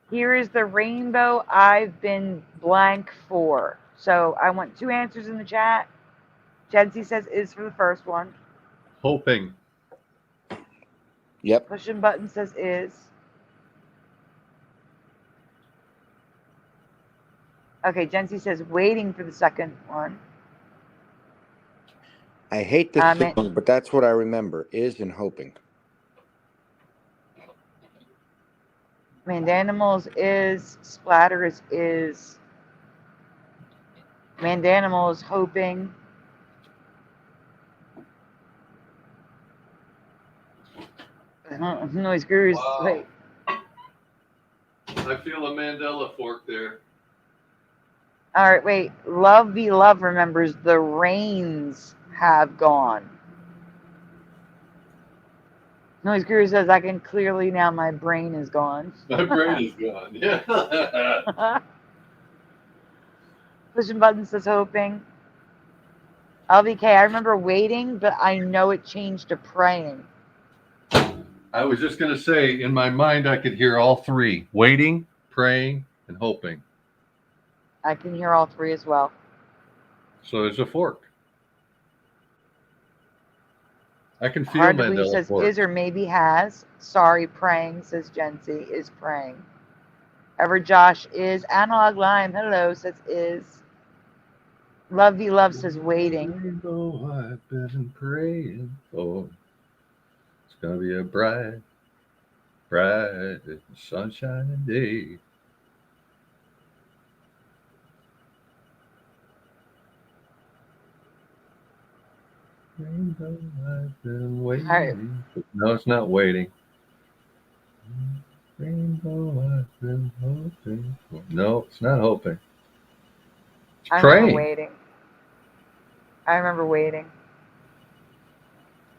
Here is the rainbow I've been blank for. So I want 2 answers in the chat. Jency says is for the first one. Hoping. Yep. Pushing button says is. Okay, Jency says waiting for the second one. I hate this song, but that's what I remember. Is and hoping. Mandanimals is. Splatters is. Mandanimals hoping. Noise Gurus. Wow. Wait. I feel a Mandela fork there. All right, wait. Love V Love remembers the rains have gone. Noise Guru says, I can clearly now my brain is gone. My brain is gone. Yeah. Pushing button says hoping. LVK, I remember waiting, but I know it changed to praying. I was just going to say, in my mind, I could hear all 3. Waiting, praying, and hoping. I can hear all 3 as well. So there's a fork. I can feel Hard to believe Mandela says fork. is or maybe has. Sorry, praying, says Jency, is praying. Ever Josh is. Analog Lime, hello, says is. Love V Love says waiting. Rainbow I've been praying for. It's going to be a bright, bright, sunshiny day. Rainbow I've been waiting. Right. No, it's not waiting. Rainbow I've been hoping for. No, it's not hoping. It's I praying. remember waiting. I remember waiting.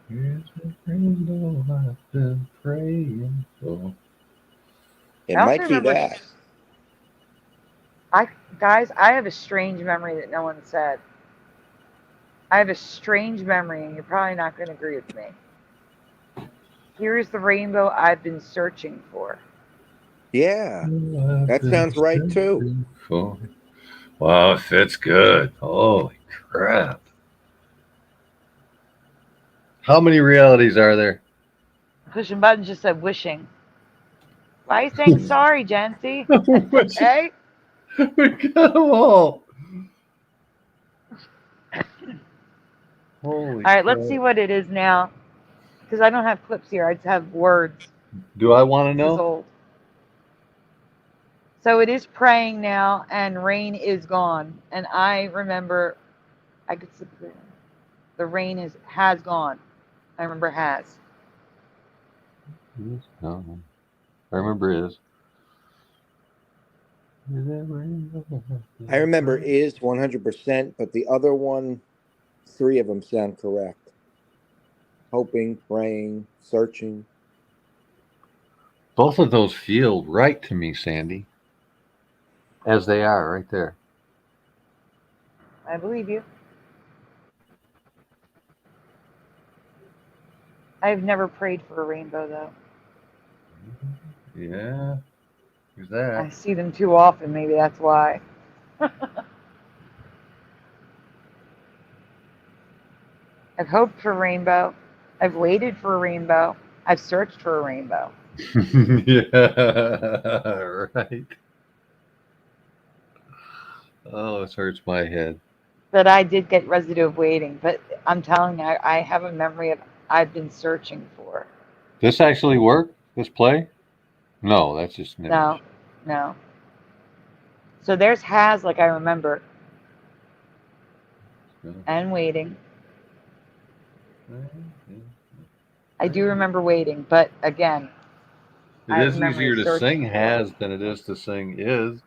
Here's the rainbow I've been praying for. It might be that. Guys, I have a strange memory that no one said. I have a strange memory, and you're probably not going to agree with me. Here's the rainbow I've been searching for. Yeah, that sounds right too. Wow, it fits good. Holy crap. How many realities are there? Pushing buttons just said wishing. Why are you saying sorry, Jancy? Okay? We got them all. Holy all right, crap. let's see what it is now. Because I don't have clips here. I just have words. Do I want to know? This is old. So it is praying now, and rain is gone. And I remember, I could see the rain has gone. I remember has. No. I remember is. I remember is 100%, but the other one, 3 of them sound correct. Hoping, praying, searching. Both of those feel right to me, Sandy. As they are right there. I believe you. I've never prayed for a rainbow though. Yeah. Who's I that? see them too often. Maybe that's why. I've hoped for a rainbow. I've waited for a rainbow. I've searched for a rainbow. Yeah, right. Oh, this hurts my head. But I did get residue of waiting. But I'm telling you, I have a memory of I've been searching for. This actually work? This play? No, that's just an image. No, no. So there's has like I remember, No. and waiting. I do remember waiting, but again, It is easier to sing has than it is to sing is.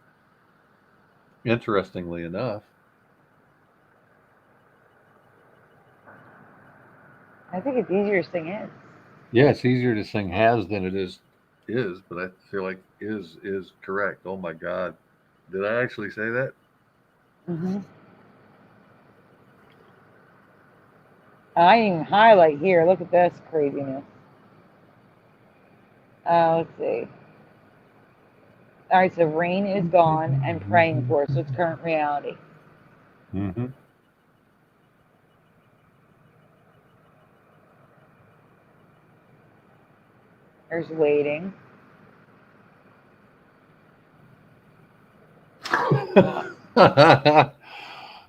Interestingly enough. I think it's easier to sing is. Yeah, it's easier to sing has than it is, but I feel like is correct. Oh my God. Did I actually say that? Mm-hmm. I even highlight here. Look at this craziness. Let's see. All right, so rain is gone and praying for, so it's current reality. Mm-hmm. There's waiting.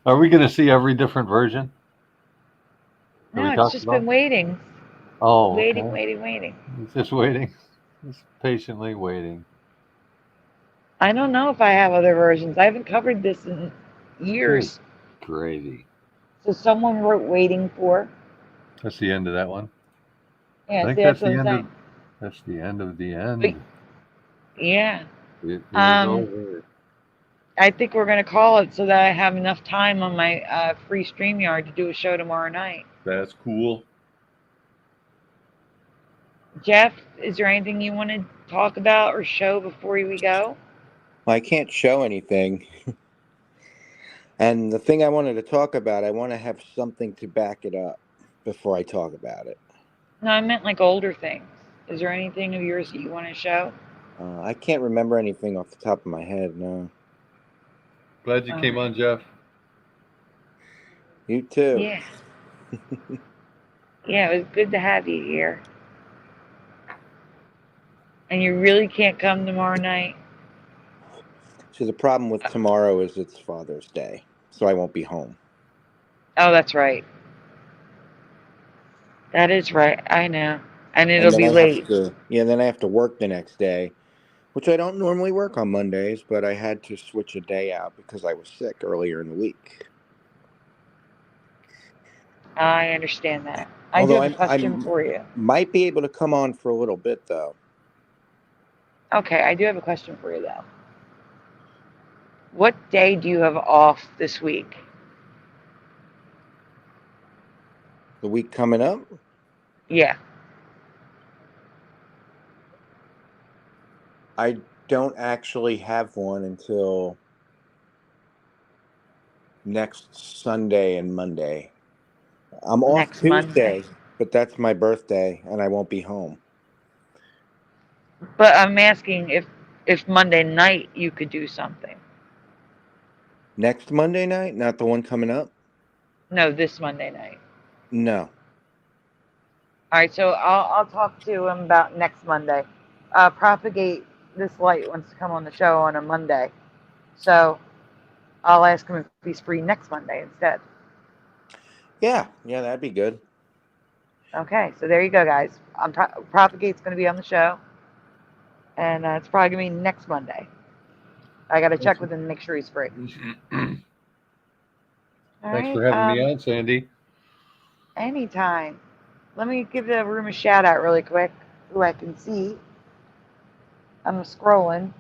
Are we going to see every different version? No, it's just been waiting. Oh, waiting, okay. waiting. It's just waiting. Just patiently waiting. I don't know if I have other versions. I haven't covered this in years. Gravy. So someone wrote waiting for. That's the end of that one. Yeah, I think see, that's what the I'm end saying. That's the end of the end. But, yeah. It is over. I think we're going to call it so that I have enough time on my free StreamYard to do a show tomorrow night. That's cool. Jeff, is there anything you want to talk about or show before we go? I can't show anything. And the thing I wanted to talk about, I want to have something to back it up before I talk about it. No, I meant like older things. Is there anything of yours that you want to show? I can't remember anything off the top of my head, no. Glad you came on, Jeff. You too. Yeah. Yeah, it was good to have you here. And you really can't come tomorrow night? So the problem with tomorrow is it's Father's Day, so I won't be home. Oh, that's right. That is right. I know. And it'll be late. Then I have to work the next day, which I don't normally work on Mondays, but I had to switch a day out because I was sick earlier in the week. I understand that. I do have a question for you. Might be able to come on for a little bit, though. Okay, I do have a question for you, though. What day do you have off this week? The week coming up? Yeah. I don't actually have one until next Sunday and Monday. I'm off Next Tuesday, Monday. But that's my birthday, and I won't be home. But I'm asking if Monday night you could do something. Next Monday night? Not the one coming up? No, this Monday night. No. All right, so I'll talk to him about next Monday. Propagate this light wants to come on the show on a Monday, so I'll ask him if he's free next Monday instead. Yeah, that'd be good. Okay, so there you go, guys. Propagate's going to be on the show, and it's probably going to be next Monday. I got to check with him to make sure he's free. Thanks for having me on, Sandy. Anytime. Let me give the room a shout out really quick, who I can see. I'm scrolling.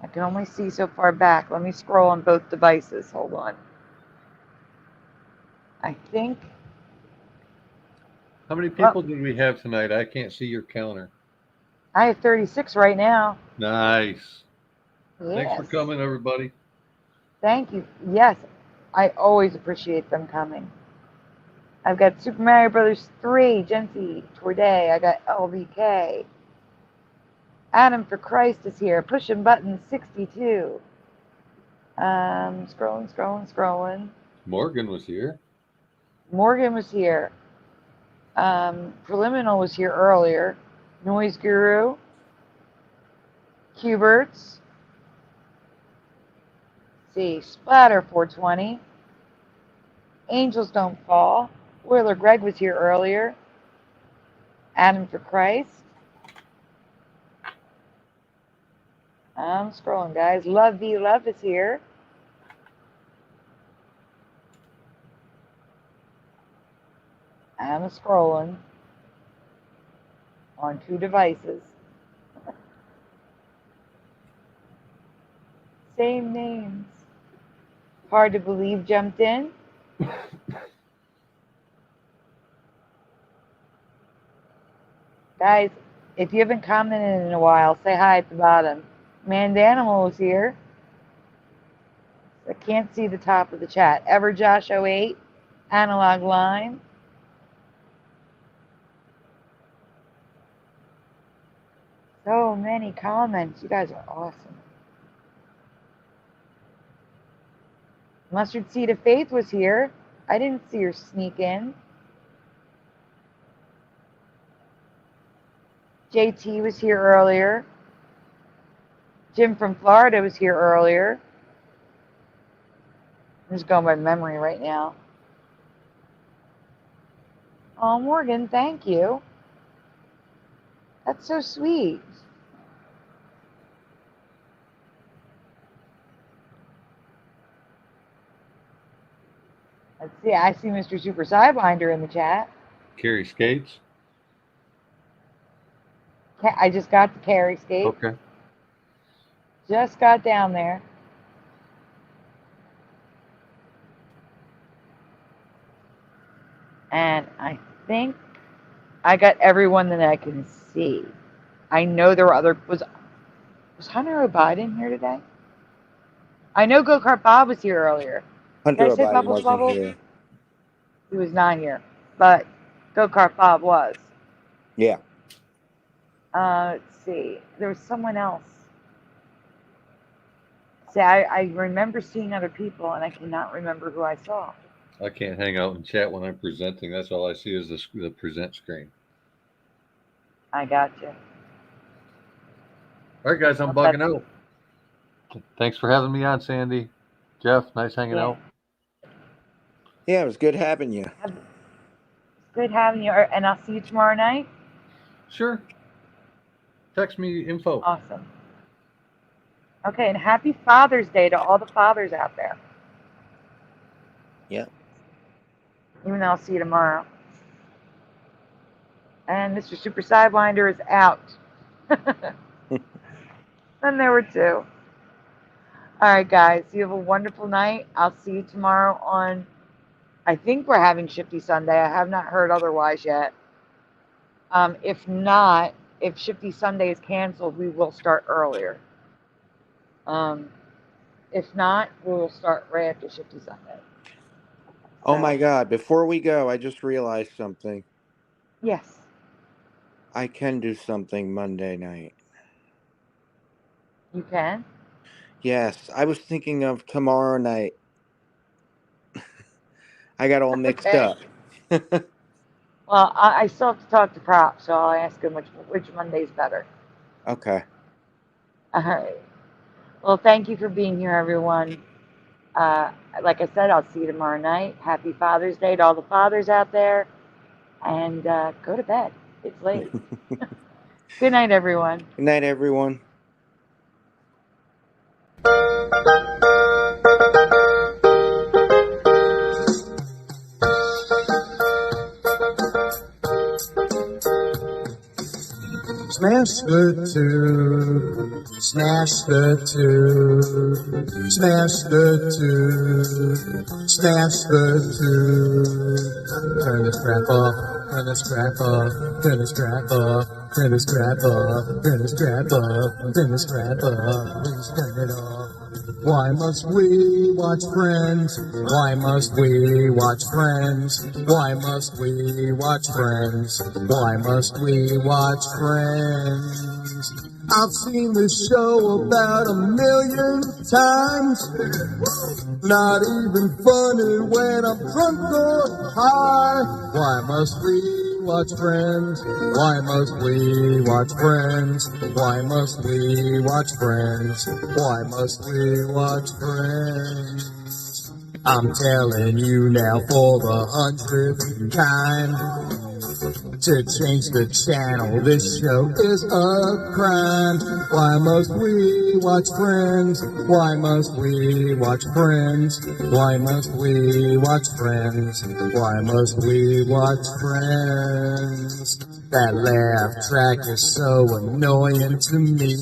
I can only see so far back. Let me scroll on both devices. Hold on. I think. How many people did we have tonight? I can't see your counter. I have 36 right now. Nice. Yes. Thanks for coming, everybody. Thank you. Yes, I always appreciate them coming. I've got Super Mario Brothers 3, Gency, Torday. I got LVK. Adam for Christ is here. Pushing button 62. Scrolling. Morgan was here. Morgan was here. Preliminal was here earlier. Noise Guru. Cuberts. See, Splatter 420. Angels Don't Fall. Wheeler Greg was here earlier. Adam for Christ. I'm scrolling, guys. Love V Love is here. I'm scrolling on 2 devices. Same names. Hard to Believe jumped in. Guys, if you haven't commented in a while, say hi at the bottom. Mandanimal is here. I can't see the top of the chat. EverJosh08, Analog Line. So many comments. You guys are awesome. Mustard Seed of Faith was here. I didn't see her sneak in. JT was here earlier. Jim from Florida was here earlier. I'm just going by memory right now. Oh, Morgan, thank you. That's so sweet. Let's see, I see Mr. Super Sidewinder in the chat. Carrie Skates. I just got to Carrie Skate. Okay. Just got down there. And I think I got everyone that I can see. I know there were other... Was Hunter O'Biden here today? I know Go-Kart Bob was here earlier. Hunter Did I say O'Biden Bubbles wasn't Bubbles? here. He was not here. But Go-Kart Bob was. Yeah. Let's see. There was someone else. See, I remember seeing other people, and I cannot remember who I saw. I can't hang out and chat when I'm presenting. That's all I see is the present screen. I got you. All right, guys, I'm bugging out. Thanks for having me on, Sandy. Jeff, nice hanging out. Yeah, it was good having you. It's good having you, and I'll see you tomorrow night. Sure. Text me info. Awesome. Okay, and happy Father's Day to all the fathers out there. Yeah. Even though I'll see you tomorrow. And Mr. Super Sidewinder is out. And there were 2. All right, guys. You have a wonderful night. I'll see you tomorrow on... I think we're having Shifty Sunday. I have not heard otherwise yet. If not, if Shifty Sunday is canceled, we will start earlier. If not, we will start right after Shifty Sunday. Oh my God, before we go, I just realized something. Yes. I can do something Monday night. You can? Yes, I was thinking of tomorrow night. I got all mixed up. Well, I still have to talk to Prop, so I'll ask him which Monday's better. Okay. All right. Well, thank you for being here, everyone. Like I said, I'll see you tomorrow night. Happy Father's Day to all the fathers out there. And go to bed. It's late. Good night, everyone. Good night, everyone. Smash the tube, smash the tube, smash the tube, smash the tube. Turn the strap off, turn the strap off, turn the strap off, turn the strap off, turn the strap off, turn the strap off, please turn it off. Why must we watch Friends? Why must we watch Friends? Why must we watch Friends? Why must we watch Friends? I've seen this show about 1,000,000 times. Not even funny when I'm drunk or high. Why must we watch Friends? Why must we watch Friends? Why must we watch Friends? Why must we watch Friends? I'm telling you now for the 100th time. To change the channel, this show is a crime. Why must we watch Friends? Why must we watch Friends? Why must we watch Friends? Why must we watch Friends? That laugh track is so annoying to me.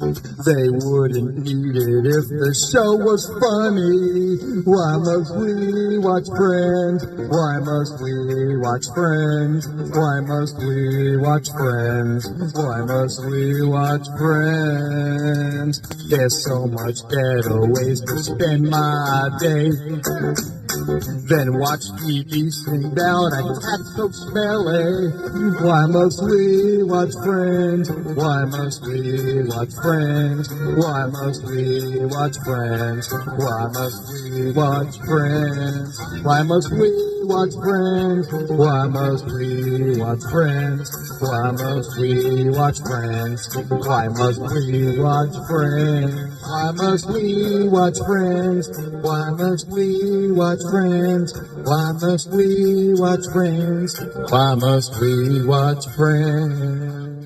They wouldn't need it if the show was funny. Why must we watch Friends? Why must we watch Friends? Why must we watch Friends? Why must we watch Friends? There's so much better ways to spend my day than watch TV sing down a cat so smelly. Why must we watch Friends? Why must we watch Friends? Why must we watch Friends? Why must we watch Friends? Why must we watch Friends? Why must we watch Friends? Why must we watch Friends? Why must we watch Friends? Why must we watch Friends? Why must we watch Friends? Why must we watch Friends? Why must we watch Friends?